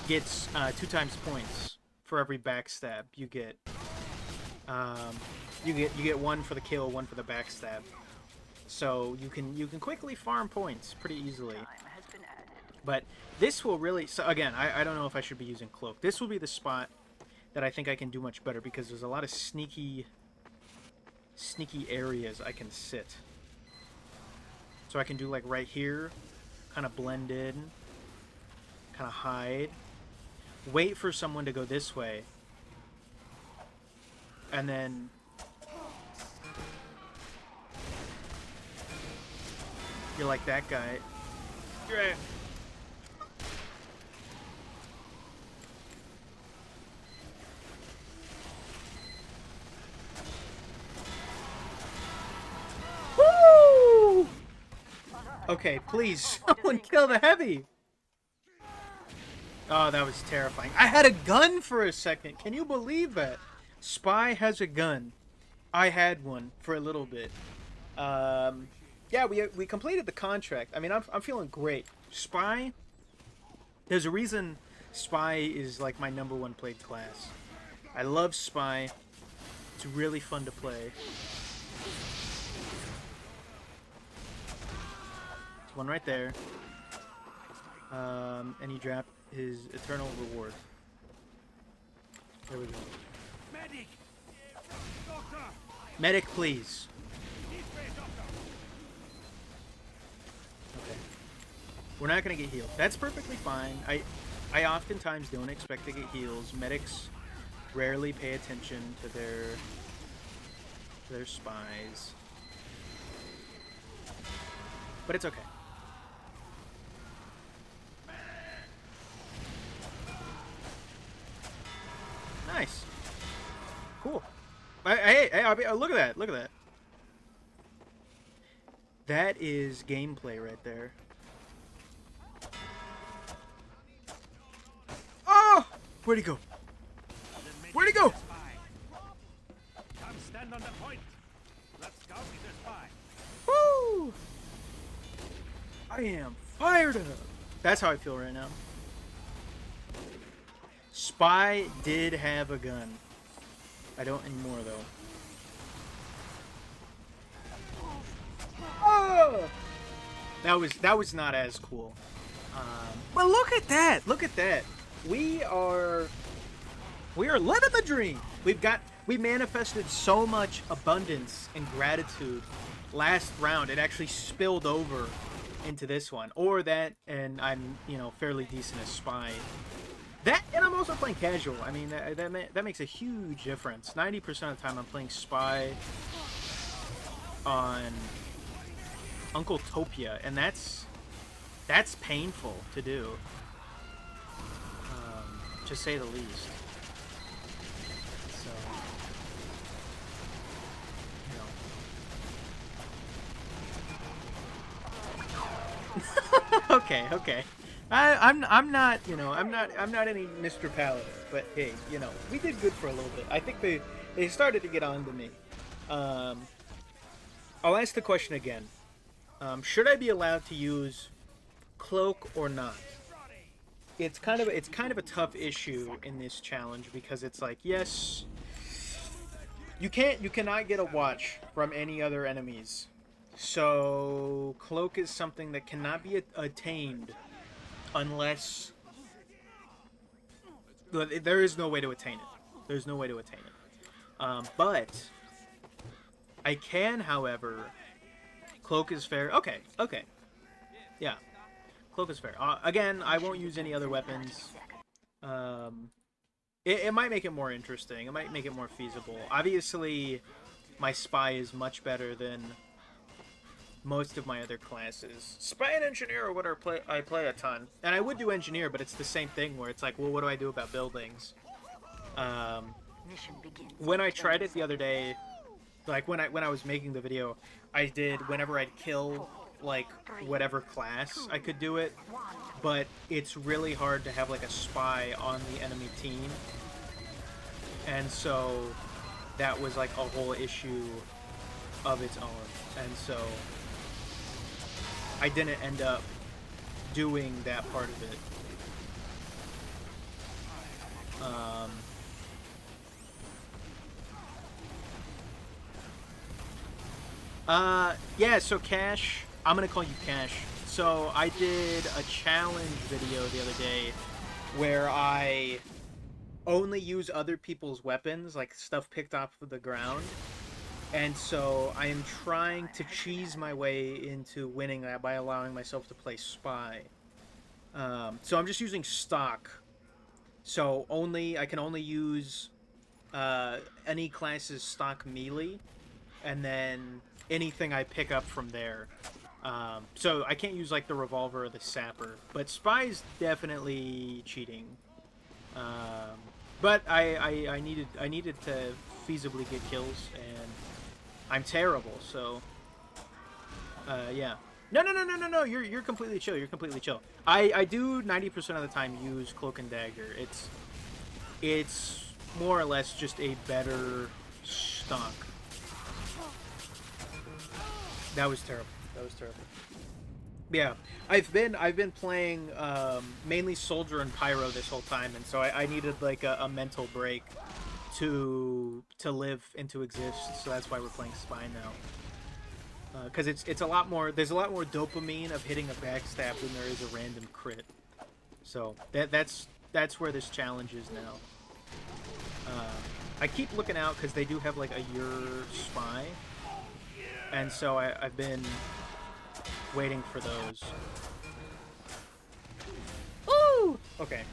gets 2 times points for every backstab. You get 1 for the kill, 1 for the backstab. So you can quickly farm points pretty easily. But this will really... So again, I don't know if I should be using Cloak. This will be the spot that I think I can do much better because there's a lot of sneaky areas I can sit. So I can do like right here, kind of blend in, kind of hide, wait for someone to go this way, and then you're like that guy. You're right. Woo! Okay, please, someone kill the heavy. Oh, that was terrifying. I had a gun for a second. Can you believe that? Spy has a gun. I had one for a little bit. Yeah, we completed the contract. I mean, I'm feeling great. Spy. There's a reason Spy is like my #1 played class. I love Spy. It's It's really fun to play. There's one right there. And he dropped his eternal reward. There we go. Medic! Doctor! Medic, please. This way, doctor! Okay. We're not gonna get healed. That's perfectly fine. I oftentimes don't expect to get heals. Medics rarely pay attention to their spies. But it's okay. Nice. Cool. Hey, look at that. Look at that. That is gameplay right there. Oh! Where'd he go? Where'd he go? Come stand on the point. Let's scout the spy. Woo! I am fired up. That's how I feel right now. Spy did have a gun. I don't anymore though. Oh! That was not as cool. But look at that! Look at that! We are living the dream. We manifested so much abundance and gratitude last round. It actually spilled over into this one, or that, and I'm fairly decent as spy. That, and I'm also playing casual. I mean, that makes a huge difference. 90% of the time, I'm playing spy on Uncle Topia, and that's painful to do, to say the least. So, okay. I'm not I'm not any Mr. Paladin, but hey, we did good for a little bit. I think they started to get on to me. I'll ask the question again. Should I be allowed to use cloak or not? It's kind of a tough issue in this challenge because it's like, yes, you cannot get a watch from any other enemies. So cloak is something that cannot be attained unless there is no way to attain it. There's no way to attain it. But I can, however, cloak is fair. Okay. Yeah. Cloak is fair. Again, I won't use any other weapons. It might make it more interesting. It might make it more feasible. Obviously, my spy is much better than most of my other classes. Spy and engineer are what I play a ton. And I would do engineer, but it's the same thing where it's like, well, what do I do about buildings? When I tried it the other day, like when I was making the video, I did whenever I'd kill like whatever class I could do it, but it's really hard to have like a spy on the enemy team, and so that was like a whole issue of its own, and so I didn't end up doing that part of it. Yeah, so Cash, I'm gonna call you Cash. So I did a challenge video the other day where I only use other people's weapons, like stuff picked off of the ground. And so I am trying to cheese my way into winning that by allowing myself to play Spy. So I'm just using stock. So I can only use any class's stock melee, and then anything I pick up from there. So I can't use like the revolver or the sapper, but Spy's definitely cheating. But I needed to feasibly get kills, and I'm terrible. So yeah. No. You're completely chill. You're completely chill. I do 90% of the time use Cloak and Dagger. It's more or less just a better stock. That was terrible. Yeah, I've been playing mainly Soldier and Pyro this whole time, and so I needed like a mental break to live and to exist. So that's why we're playing Spy now. Because it's a lot more. There's a lot more dopamine of hitting a backstab than there is a random crit. So that's where this challenge is now. I keep looking out because they do have like a your Spy, and so I've been waiting for those. Woo! Okay.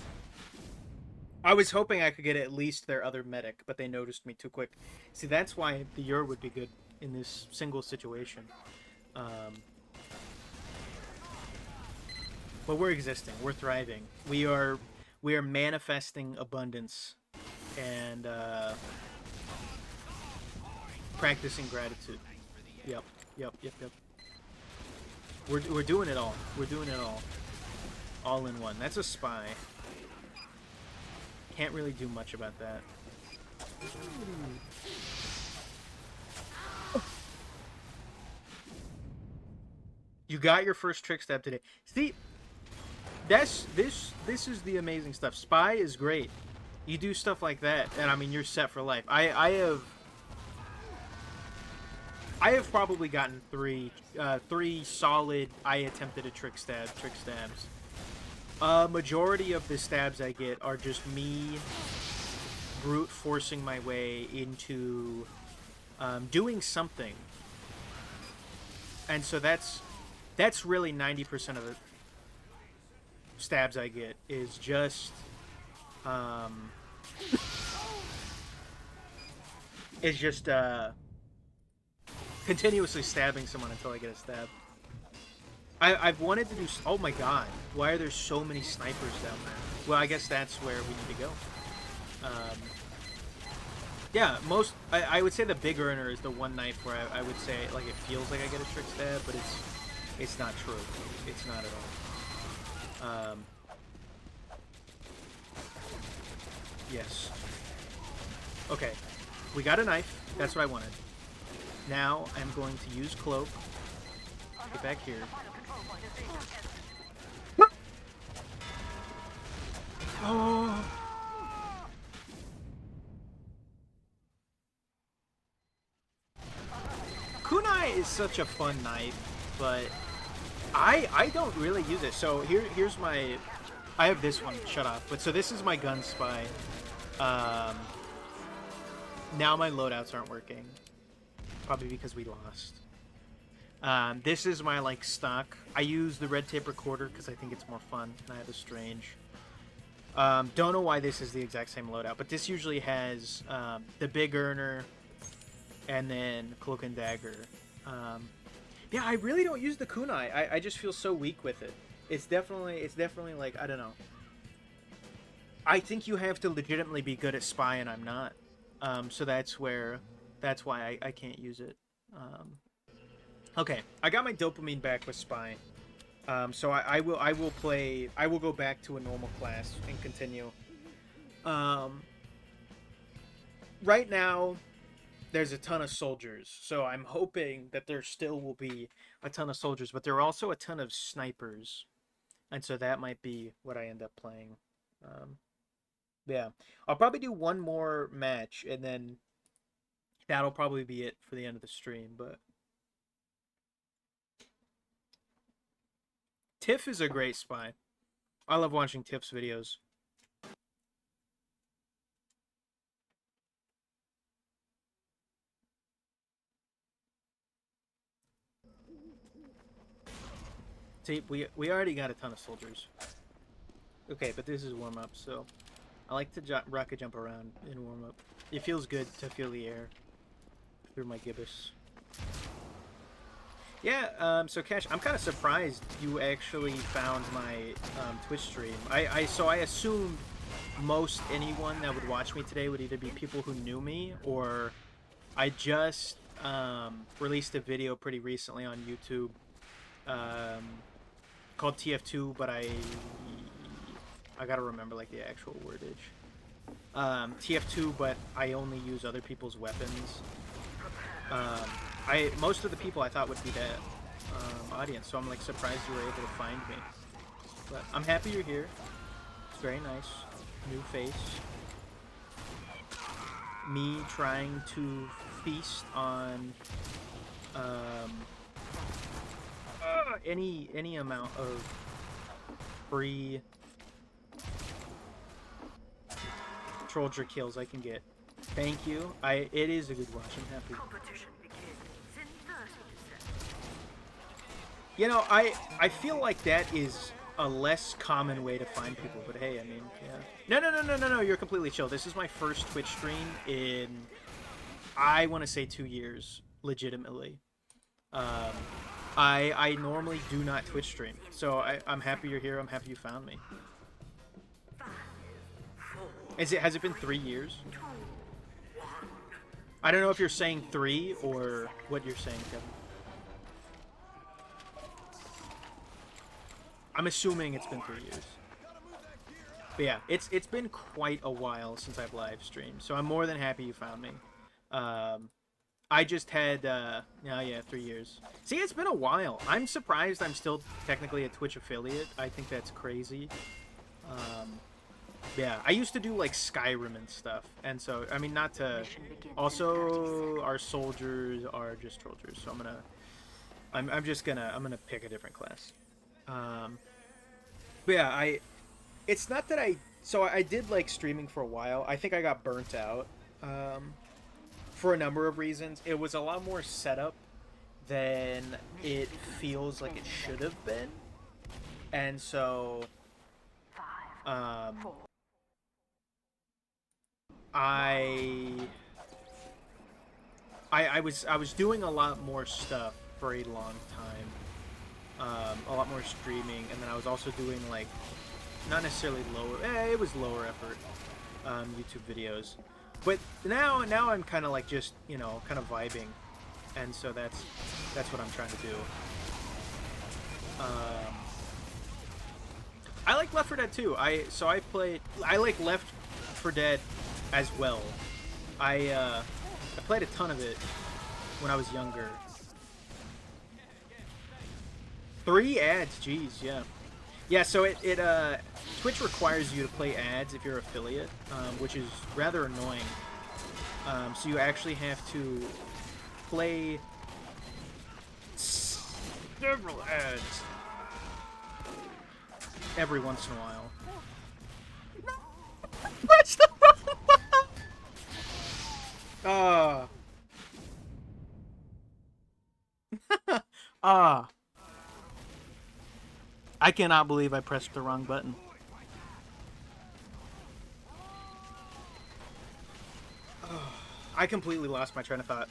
I was hoping I could get at least their other medic, but they noticed me too quick. See, that's why the Ur would be good in this single situation. But we're existing. We're thriving. We are manifesting abundance and practicing gratitude. Yep. We're doing it all. We're doing it all in one. That's a Spy. Can't really do much about that. You got your first trick stab today. See, this is the amazing stuff. Spy is great. You do stuff like that, and I mean you're set for life. I have probably gotten three solid I attempted a trick stabs. Majority of the stabs I get are just me brute forcing my way into doing something, and so that's really 90% of the stabs I get is just continuously stabbing someone until I get a stab. I've wanted to do... Oh my god. Why are there so many snipers down there? Well, I guess that's where we need to go. Yeah, I would say the big earner is the one knife where I would say, like, it feels like I get a trick stab, but it's not true. It's not at all. Yes. Okay. We got a knife. That's what I wanted. Now I'm going to use cloak. Get back here. Oh. Kunai is such a fun knife, but I don't really use it. So here's my... I have this one. Shut up. But so this is my gun Spy. Now my loadouts aren't working. Probably because we lost. This is my, like, stock. I use the red tape recorder because I think it's more fun, and I have a strange. Don't know why this is the exact same loadout, but this usually has the big earner and then cloak and dagger. Yeah, I really don't use the kunai. I just feel so weak with it. It's definitely like, I don't know. I think you have to legitimately be good at Spy, and I'm not. So that's why I can't use it. Okay, I got my dopamine back with Spy. So I will go back to a normal class and continue. Right now, there's a ton of soldiers, so I'm hoping that there still will be a ton of soldiers, but there are also a ton of snipers, and so that might be what I end up playing. Yeah, I'll probably do one more match, and then that'll probably be it for the end of the stream, but... Tiff is a great Spy. I love watching Tiff's videos. See, we already got a ton of soldiers. Okay, but this is warm-up, so... I like to rocket jump around in warm-up. It feels good to feel the air through my gibbous. Yeah, so Cash, I'm kind of surprised you actually found my Twitch stream. So I assumed most anyone that would watch me today would either be people who knew me, or I just released a video pretty recently on YouTube called TF2, but I gotta remember like the actual wordage. TF2, but I only use other people's weapons. Most of the people I thought would be that audience, so I'm like surprised you were able to find me. But I'm happy you're here. It's very nice. New face. me trying to feast on any amount of free soldier kills I can get. Thank you. It is a good watch. I'm happy. Competition begins in 30 seconds. You know, I feel like that is a less common way to find people, but hey, I mean, yeah. No, you're completely chill. This is my first Twitch stream in, I want to say 2 years, legitimately. I normally do not Twitch stream, so I'm happy you're here. I'm happy you found me. Has it been 3 years? I don't know if you're saying 3 or what you're saying, Kevin. I'm assuming it's been 3 years. But yeah, it's been quite a while since I've live streamed, so I'm more than happy you found me. I just had, yeah, 3 years. See, it's been a while. I'm surprised I'm still technically a Twitch affiliate. I think that's crazy. Yeah, I used to do, like, Skyrim and stuff, and so, I mean, not to... Also, our soldiers are just soldiers, so I'm gonna pick a different class. But yeah, it's not that so I did like streaming for a while. I think I got burnt out, for a number of reasons. It was a lot more setup than it feels like it should have been. And so, I was doing a lot more stuff for a long time, a lot more streaming, and then I was also doing, like, not necessarily it was lower effort YouTube videos, but now I'm kind of like just, you know, kind of vibing, and so that's what I'm trying to do. I like Left 4 Dead too. I like Left 4 Dead as well. I played a ton of it when I was younger. 3 ads, jeez, yeah. Yeah, so Twitch requires you to play ads if you're an affiliate, which is rather annoying. So you actually have to play several ads every once in a while. What's the I cannot believe I pressed the wrong button. I completely lost my train of thought.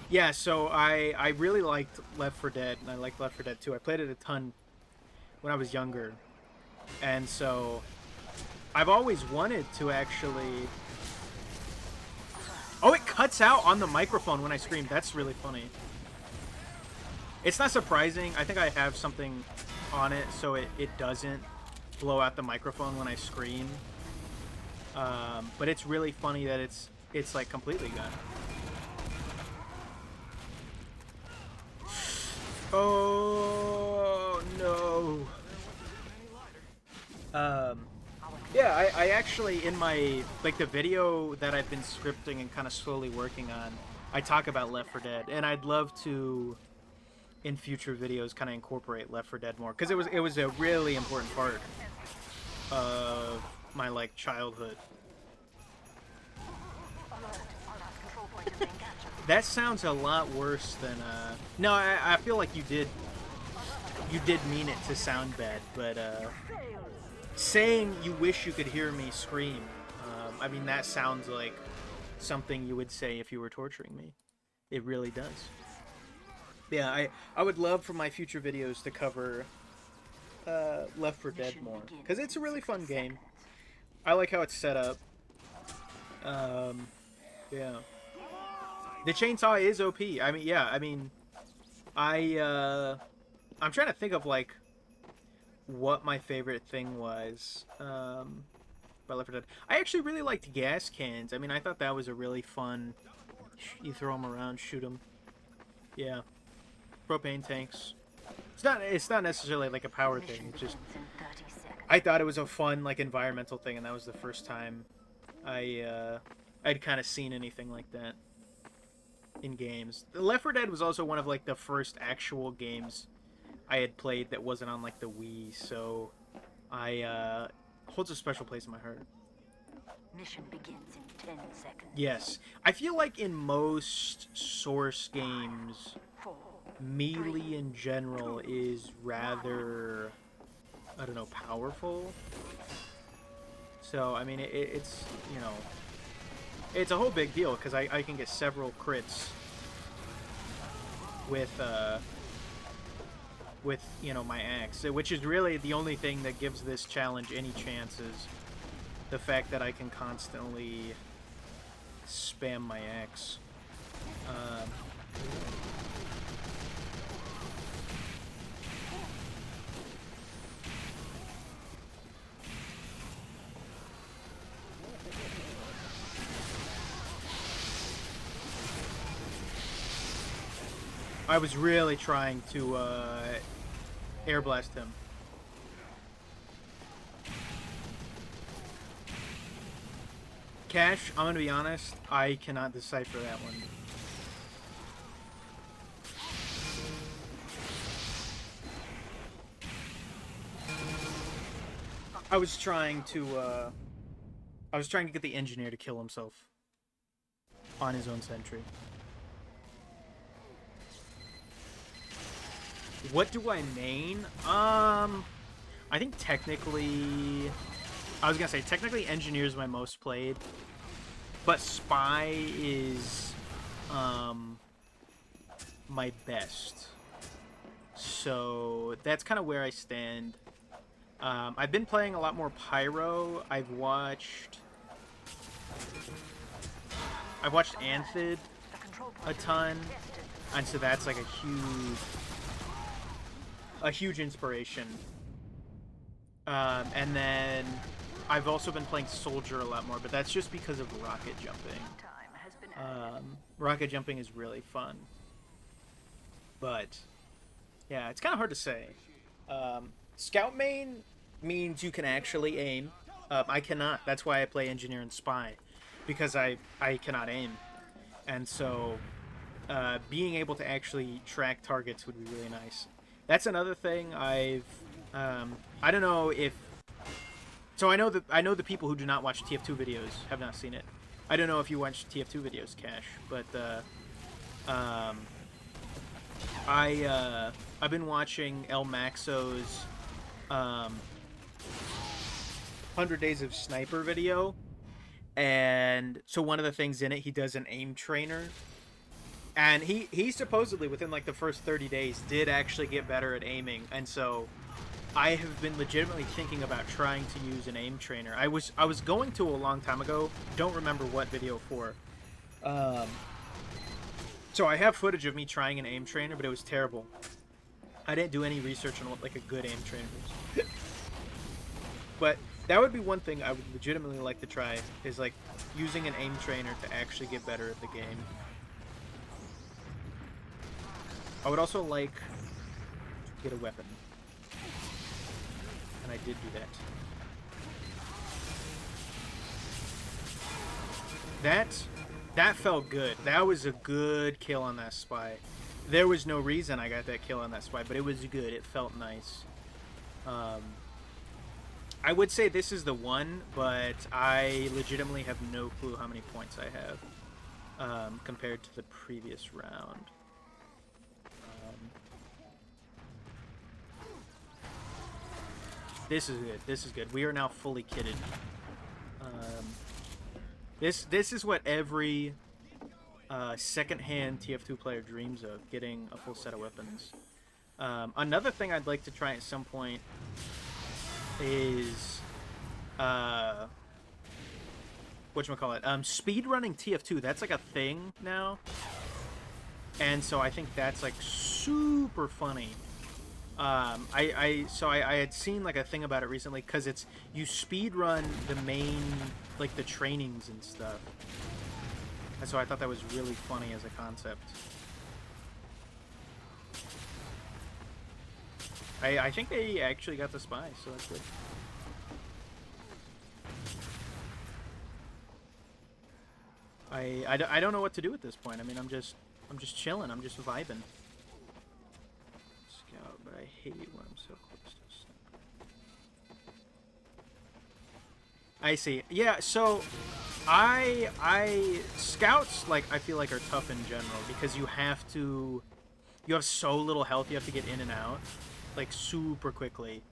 Yeah, so I really liked Left 4 Dead, and I liked Left 4 Dead 2. I played it a ton when I was younger. And so I've always wanted to actually... Oh, it cuts out on the microphone when I scream. That's really funny. It's not surprising. I think I have something on it so it doesn't blow out the microphone when I scream. But it's really funny that it's like completely gone. Oh no. Yeah, I actually, in my, like, the video that I've been scripting and kind of slowly working on, I talk about Left 4 Dead, and I'd love to, in future videos, kind of incorporate Left 4 Dead more, because it was a really important part of my, like, childhood. That sounds a lot worse than, no, I feel like you did mean it to sound bad, but, saying you wish you could hear me scream, I mean, that sounds like something you would say if you were torturing me. It really does. Yeah, I would love for my future videos to cover Left 4 Dead more, because it's a really fun game. I like how it's set up. Yeah. The chainsaw is OP. I mean, yeah, I mean, I'm trying to think of, like, what my favorite thing was about Left 4 Dead. I actually really liked gas cans. I mean, I thought that was a really fun... You throw them around, shoot them. Yeah. Propane tanks. It's not necessarily like a power thing. It's just... I thought it was a fun like environmental thing, and that was the first time I'd kind of seen anything like that in games. The Left 4 Dead was also one of like the first actual games I had played that wasn't on like the Wii, so I holds a special place in my heart. Mission begins in 10 seconds. Yes, I feel like in most Source games, 4, melee in general is rather, I don't know, powerful. So I mean, it's, you know, it's a whole big deal because I can get several crits with you know, my axe, which is really the only thing that gives this challenge any chances. The fact that I can constantly spam my axe. I was really trying to air blast him. Cash, I'm gonna be honest, I cannot decipher that one. I was trying to get the engineer to kill himself on his own sentry. What do I main? I think technically, I was gonna say technically engineer is my most played, but spy is my best. So that's kind of where I stand. I've been playing a lot more pyro. I've watched Anthid a ton, and so that's like a huge inspiration. And then I've also been playing Soldier a lot more, but that's just because of rocket jumping. Rocket jumping is really fun. But yeah, it's kind of hard to say. Scout main means you can actually aim. I cannot. That's why I play Engineer and Spy, because I cannot aim. And so being able to actually track targets would be really nice. That's another thing I don't know if... So I know the people who do not watch TF2 videos have not seen it. I don't know if you watch TF2 videos, Cash, but I've been watching El Maxo's 100 Days of Sniper video, and so one of the things in it, he does an aim trainer, and he supposedly within like the first 30 days did actually get better at aiming, and so I have been legitimately thinking about trying to use an aim trainer. I was going to a long time ago, don't remember what video for. So I have footage of me trying an aim trainer, but it was terrible. I didn't do any research on what like a good aim trainer is. But that would be one thing I would legitimately like to try, is like using an aim trainer to actually get better at the game. I would also like to get a weapon. And I did do that. That felt good. That was a good kill on that spy. There was no reason I got that kill on that spy, but it was good. It felt nice. I would say this is the one, but I legitimately have no clue how many points I have compared to the previous round. This is good. This is good. We are now fully kitted. This is what every second-hand TF2 player dreams of, getting a full set of weapons. Another thing I'd like to try at some point is whatchamacallit, speedrunning TF2. That's like a thing now, and so I think that's like super funny. I had seen like a thing about it recently, because it's, you speedrun the main, like the trainings and stuff, and so I thought that was really funny as a concept. I think they actually got the spy, so that's good. I don't know what to do at this point. I mean, I'm just chilling. I'm just vibing. Scout, but I hate when I'm so close to a sniper. I see. Yeah, so I scouts, like, I feel like are tough in general because you have so little health. You have to get in and out like super quickly.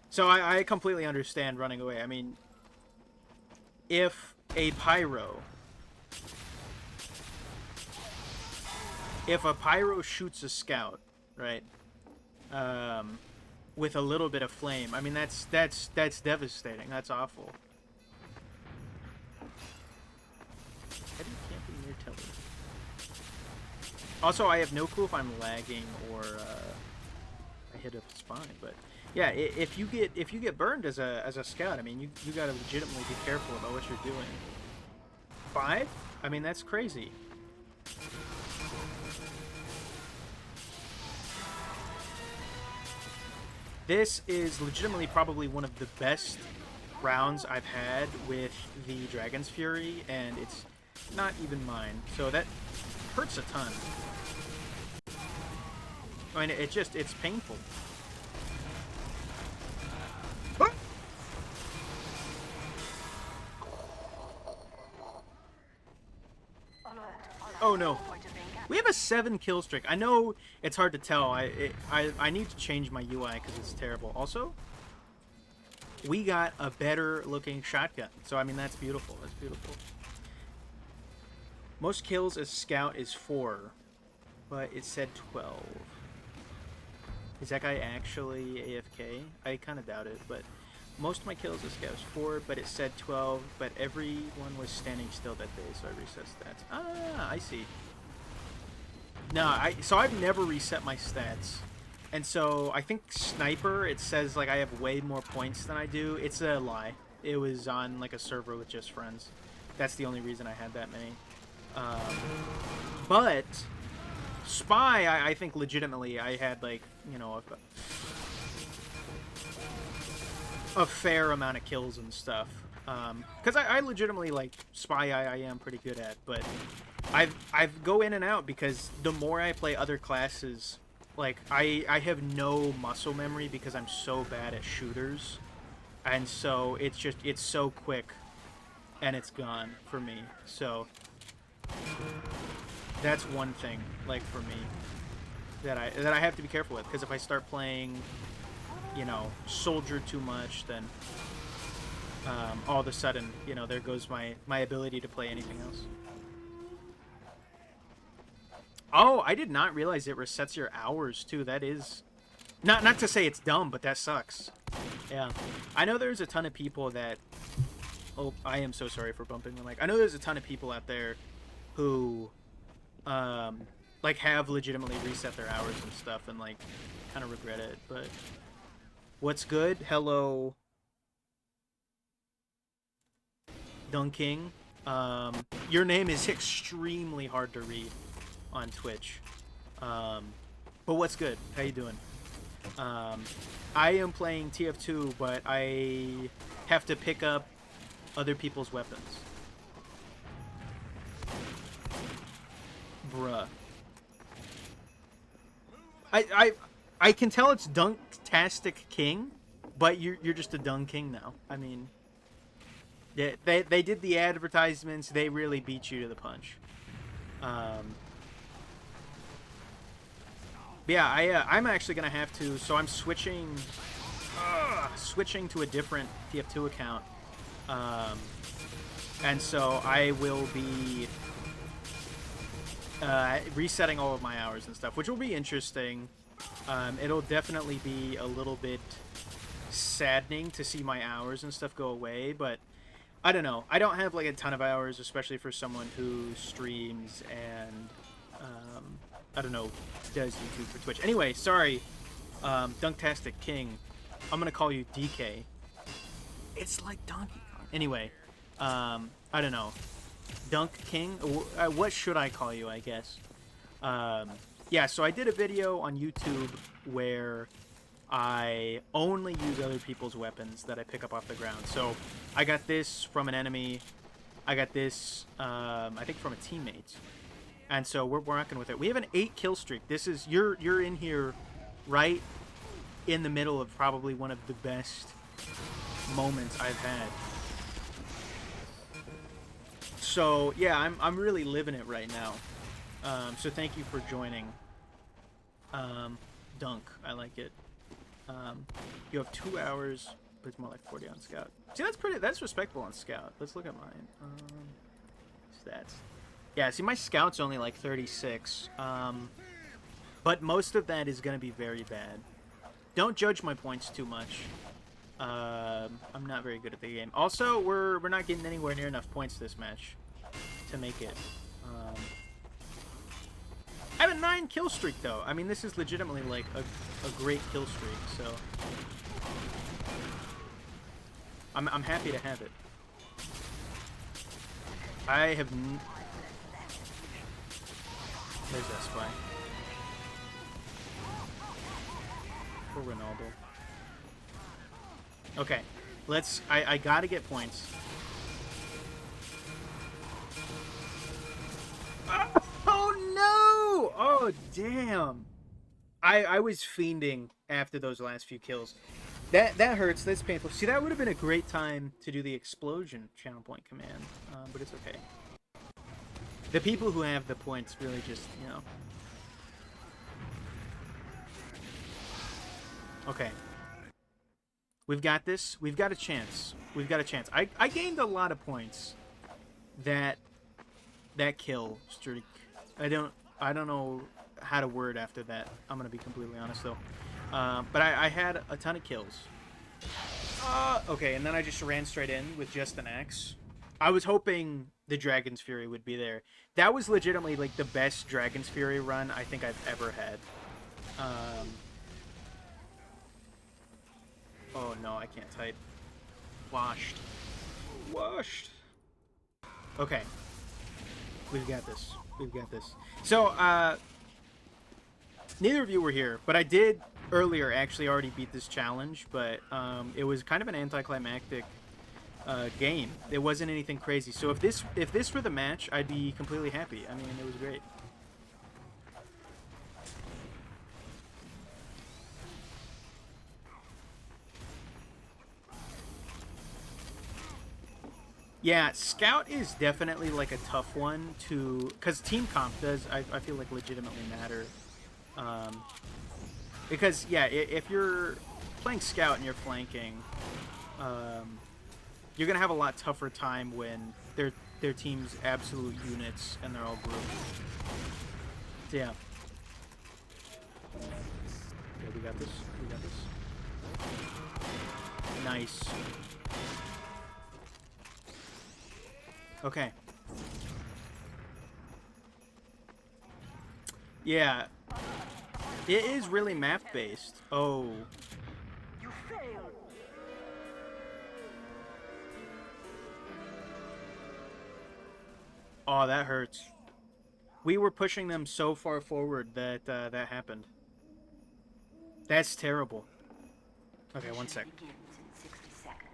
So I completely understand running away. I mean, if a pyro shoots a scout, right, with a little bit of flame, I mean, that's devastating. That's awful. Heavy camping near Telly. Also, I have no clue if I'm lagging or I hit a spine, but yeah, if you get burned as a scout, I mean, you gotta legitimately be careful about what you're doing. 5? I mean, that's crazy. This is legitimately probably one of the best rounds I've had with the Dragon's Fury, and it's not even mine, so that hurts a ton. I mean, it's painful. Oh no. We have a 7 kill streak. I know it's hard to tell. I need to change my UI because it's terrible. Also, we got a better looking shotgun. So, I mean, that's beautiful. That's beautiful. Most kills as scout is 4, but it said 12. Is that guy actually AFK? I kind of doubt it, but most of my kills as scout is 4, but it said 12, but everyone was standing still that day, so I reset stats. Ah, I see. No, so I've never reset my stats. And so I think sniper, it says like I have way more points than I do. It's a lie. It was on like a server with just friends. That's the only reason I had that many. But spy, I think legitimately I had like, you know, a fair amount of kills and stuff. Because I legitimately, like, spy I am pretty good at, but I've go in and out because the more I play other classes, like, I have no muscle memory because I'm so bad at shooters, and so it's so quick, and it's gone for me, so that's one thing, like, for me, that I have to be careful with, because if I start playing, you know, soldier too much, then all of a sudden, you know, there goes my ability to play anything else. Oh, I did not realize it resets your hours too. That is not to say it's dumb, but that sucks. Yeah, I know there's a ton of people that. Oh, I am so sorry for bumping the mic. I know there's a ton of people out there who, like, have legitimately reset their hours and stuff, and like, kind of regret it. But what's good? Hello, Dunking. Your name is extremely hard to read on Twitch. But what's good? How you doing? I am playing TF2, but I have to pick up other people's weapons. Bruh. I can tell it's Dunktastic King, but you're just a Dunk King now. I mean, they did the advertisements. They really beat you to the punch. Yeah, I'm actually gonna have to. So I'm switching to a different TF2 account, and so I will be resetting all of my hours and stuff, which will be interesting. It'll definitely be a little bit saddening to see my hours and stuff go away, but I don't know. I don't have like a ton of hours, especially for someone who streams and I don't know, does YouTube for Twitch. Anyway, sorry, Dunktastic King. I'm gonna call you DK. It's like Donkey Kong. Anyway, I don't know. Dunk King? What should I call you, I guess? Yeah, so I did a video on YouTube where I only use other people's weapons that I pick up off the ground. So I got this from an enemy. I got this, I think from a teammate. And so we're rocking with it. We have an 8 kill streak. This is, you're in here right in the middle of probably one of the best moments I've had. So yeah, I'm really living it right now. So thank you for joining. Dunk, I like it. You have 2 hours, but it's more like 40 on Scout. See, that's respectable on Scout. Let's look at mine. Stats. Yeah, see, my Scout's only like 36. But most of that is going to be very bad. Don't judge my points too much. I'm not very good at the game. Also, we're not getting anywhere near enough points this match to make it. I have a 9 kill streak, though. I mean, this is legitimately like a great kill streak, so I'm happy to have it. I have. There's that spy. Poor Ronaldo. Okay, let's. I gotta get points. Oh no! Oh damn! I was fiending after those last few kills. That hurts. That's painful. See, that would have been a great time to do the explosion channel point command, but it's okay. The people who have the points really just, you know. Okay. We've got this. We've got a chance. We've got a chance. I gained a lot of points. That kill streak. I don't know how to word after that. I'm gonna be completely honest though. But I had a ton of kills. Okay, and then I just ran straight in with just an axe. I was hoping the Dragon's Fury would be there. That was legitimately like the best Dragon's Fury run I think I've ever had. Oh no, I can't type. Washed. Okay. We've got this. We've got this. So, neither of you were here, but I did earlier actually already beat this challenge, but it was kind of an anticlimactic game. It wasn't anything crazy. So if this were the match, I'd be completely happy. I mean, it was great. Yeah, Scout is definitely like a tough one to, because team comp does, I feel like legitimately matter. Because yeah, if you're playing Scout and you're flanking, you're gonna have a lot tougher time when their team's absolute units and they're all grouped. So, yeah. Yeah, we got this. We got this. Nice. Okay. Yeah. It is really map-based. Oh. You failed. Oh, that hurts. We were pushing them so far forward that that happened. That's terrible. Okay, one sec. Begins in 60 seconds.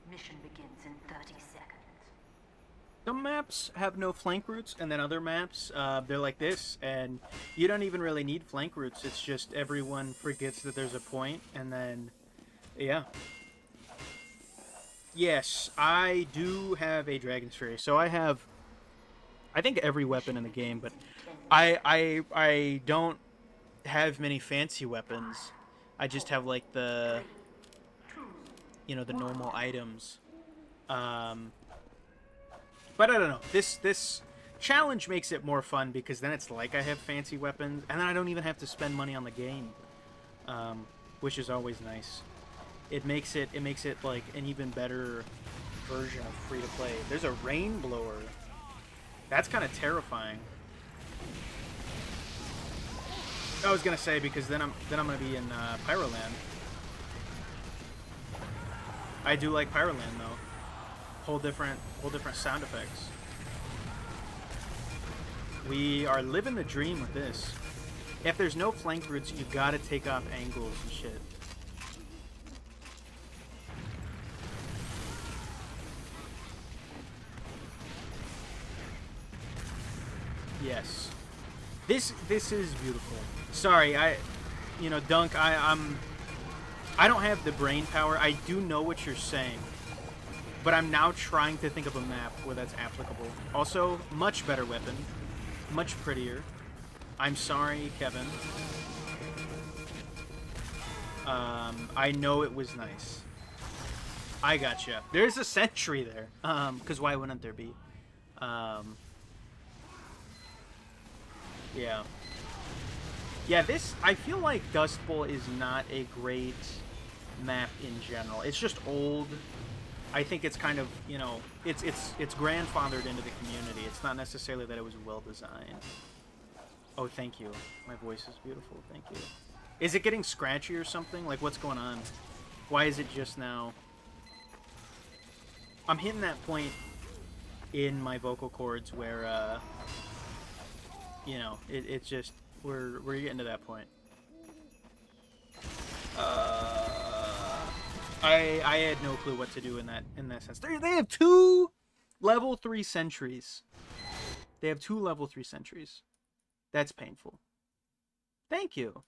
Mission begins in 30 seconds. Some maps have no flank routes, and then other maps, they're like this, and you don't even really need flank routes. It's just everyone forgets that there's a point, and then, yeah. Yes, I do have a Dragon's Fury. So I have, I think, every weapon in the game, but I don't have many fancy weapons. I just have, like, the, you know, the normal items. But I don't know. This challenge makes it more fun because then it's like I have fancy weapons, and then I don't even have to spend money on the game, which is always nice. It makes it like an even better version of free to play. There's a rain blower. That's kind of terrifying. I was gonna say, because then I'm gonna be in Pyroland. I do like Pyroland though. Whole different sound effects. We are living the dream with this. If there's no flank routes, you gotta take off angles and shit. Yes. This is beautiful. Sorry, Dunk, I don't have the brain power. I do know what you're saying. But I'm now trying to think of a map where that's applicable. Also, much better weapon. Much prettier. I'm sorry, Kevin. I know it was nice. I gotcha. There's a sentry there. Because why wouldn't there be? Yeah. Yeah, I feel like Dust Bowl is not a great map in general. It's just old. I think it's kind of, it's grandfathered into the community. It's not necessarily that it was well designed. Oh, thank you. My voice is beautiful. Thank you. Is it getting scratchy or something? Like, what's going on? Why is it just now? I'm hitting that point in my vocal cords where, it's just, we're getting to that point. I had no clue what to do in that sense. They have 2 level 3 sentries. They have 2 level 3 sentries. That's painful. Thank you.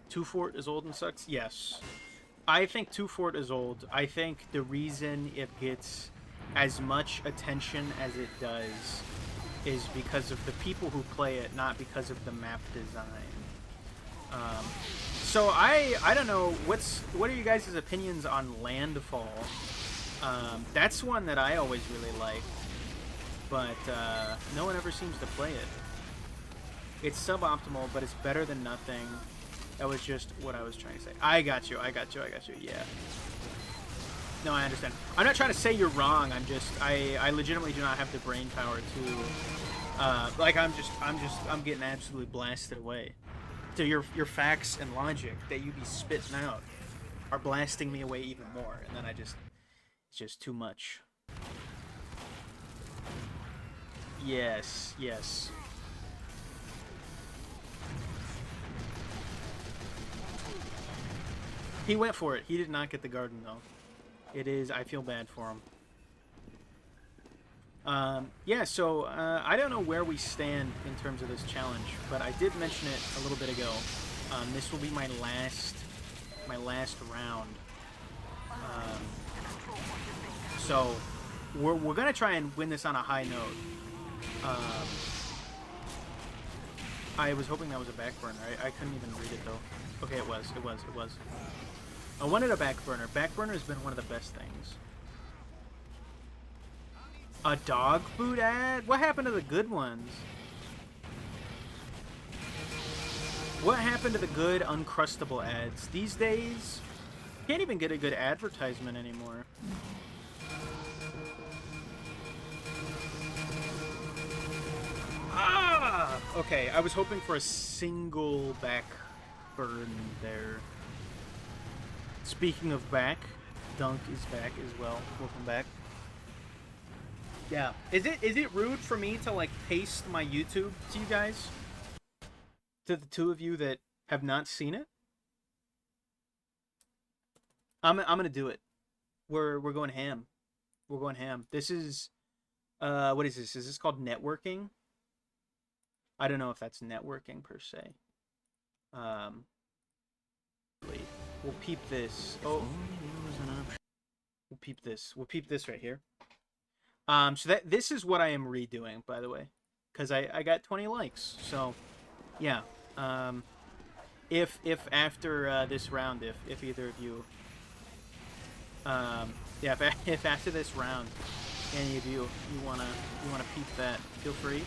Two Fort is old and sucks? Yes. I think 2 Fort is old. I think the reason it gets as much attention as it does is because of the people who play it, not because of the map design. So I don't know, what are you guys' opinions on Landfall? That's one that I always really like, but no one ever seems to play it. It's suboptimal, but it's better than nothing. That was just what I was trying to say. I got you, yeah. No, I understand. I'm not trying to say you're wrong. I legitimately do not have the brain power to, like, I'm getting absolutely blasted away. So your facts and logic that you be spitting out are blasting me away even more, and then it's just too much. Yes. He went for it. He did not get the garden, though. I feel bad for him. Yeah, so I don't know where we stand in terms of this challenge, but I did mention it a little bit ago. This will be my last round. So we're gonna try and win this on a high note. I was hoping that was a backburner. I couldn't even read it though. Okay, it was. I wanted a backburner. Backburner has been one of the best things. A dog food ad? What happened to the good ones? What happened to the good Uncrustable ads? These days, can't even get a good advertisement anymore. Ah! Okay, I was hoping for a single back burn there. Speaking of back, Dunk is back as well. Welcome back. Yeah. Is it rude for me to, like, paste my YouTube to you guys? To the 2 of you that have not seen it? I'm gonna do it. We're going ham. We're going ham. This is what is this? Is this called networking? I don't know if that's networking per se. We'll peep this. Oh, we'll peep this. We'll peep this right here. So this is what I am redoing, by the way, because I got 20 likes. So, yeah. If after this round, if either of you, yeah, if after this round, any of you wanna peep that, feel free.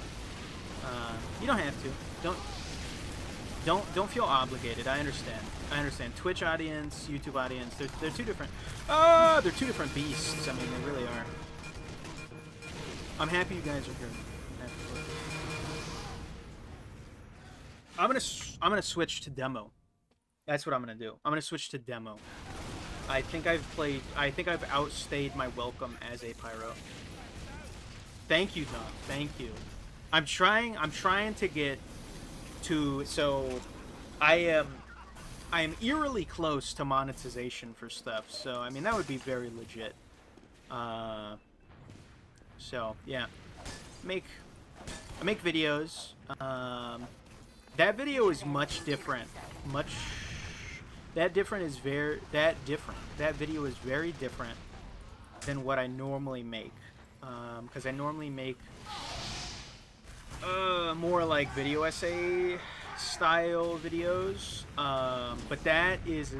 You don't have to. don't feel obligated. I understand. I understand. Twitch audience, YouTube audience, they're two different. They're two different beasts. I mean, they really are. I'm happy you guys are here. I'm gonna switch to demo. That's what I'm gonna do. I'm gonna switch to demo. I think I've outstayed my welcome as a pyro. Thank you, Don. Thank you. I'm trying to get to, so I am eerily close to monetization for stuff. So I mean that would be very legit. So yeah, I make videos. That video is much different. That video is very different than what I normally make. Because I normally make more like video essay style videos. But that is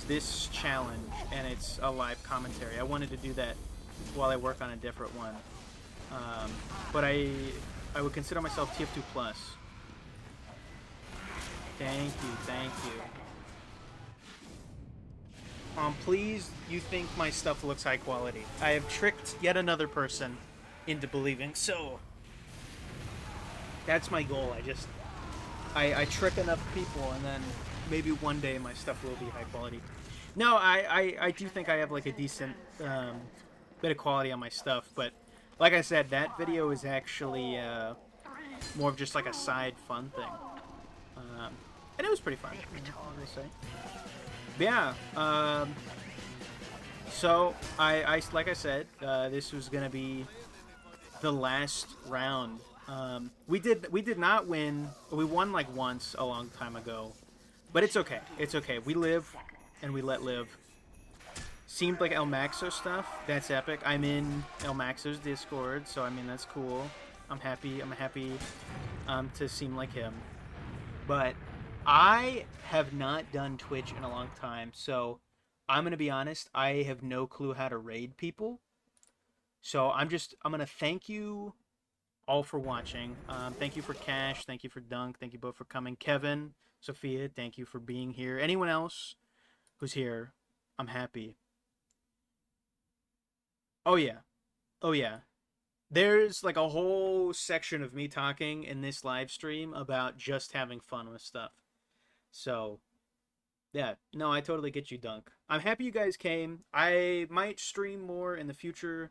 this challenge, and it's a live commentary. I wanted to do that while I work on a different one. But I would consider myself TF2 plus. Thank you. Please, you think my stuff looks high quality. I have tricked yet another person into believing so. That's my goal. I trick enough people, and then maybe one day my stuff will be high quality. No, I do think I have like a decent bit of quality on my stuff, but like I said, that video is actually more of just like a side fun thing. And it was pretty fun, I will say. But yeah, so like I said, this was gonna be the last round. We did not win. We won like once a long time ago, but it's okay. It's okay. We live, and we let live. Seemed like El Maxo stuff. That's epic. I'm in El Maxo's Discord, so I mean that's cool. I'm happy to seem like him. But I have not done Twitch in a long time, so I'm gonna be honest. I have no clue how to raid people. So I'm gonna thank you all for watching. Thank you for Cash. Thank you for Dunk. Thank you both for coming. Kevin, Sophia, thank you for being here. Anyone else who's here, I'm happy. Oh yeah. There's like a whole section of me talking in this live stream about just having fun with stuff. So, yeah. No, I totally get you, Dunk. I'm happy you guys came. I might stream more in the future.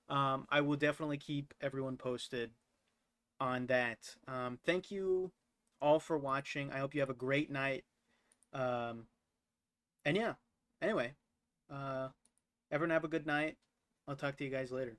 I will definitely keep everyone posted on that. Thank you all for watching. I hope you have a great night. And yeah. Anyway, everyone have a good night. I'll talk to you guys later.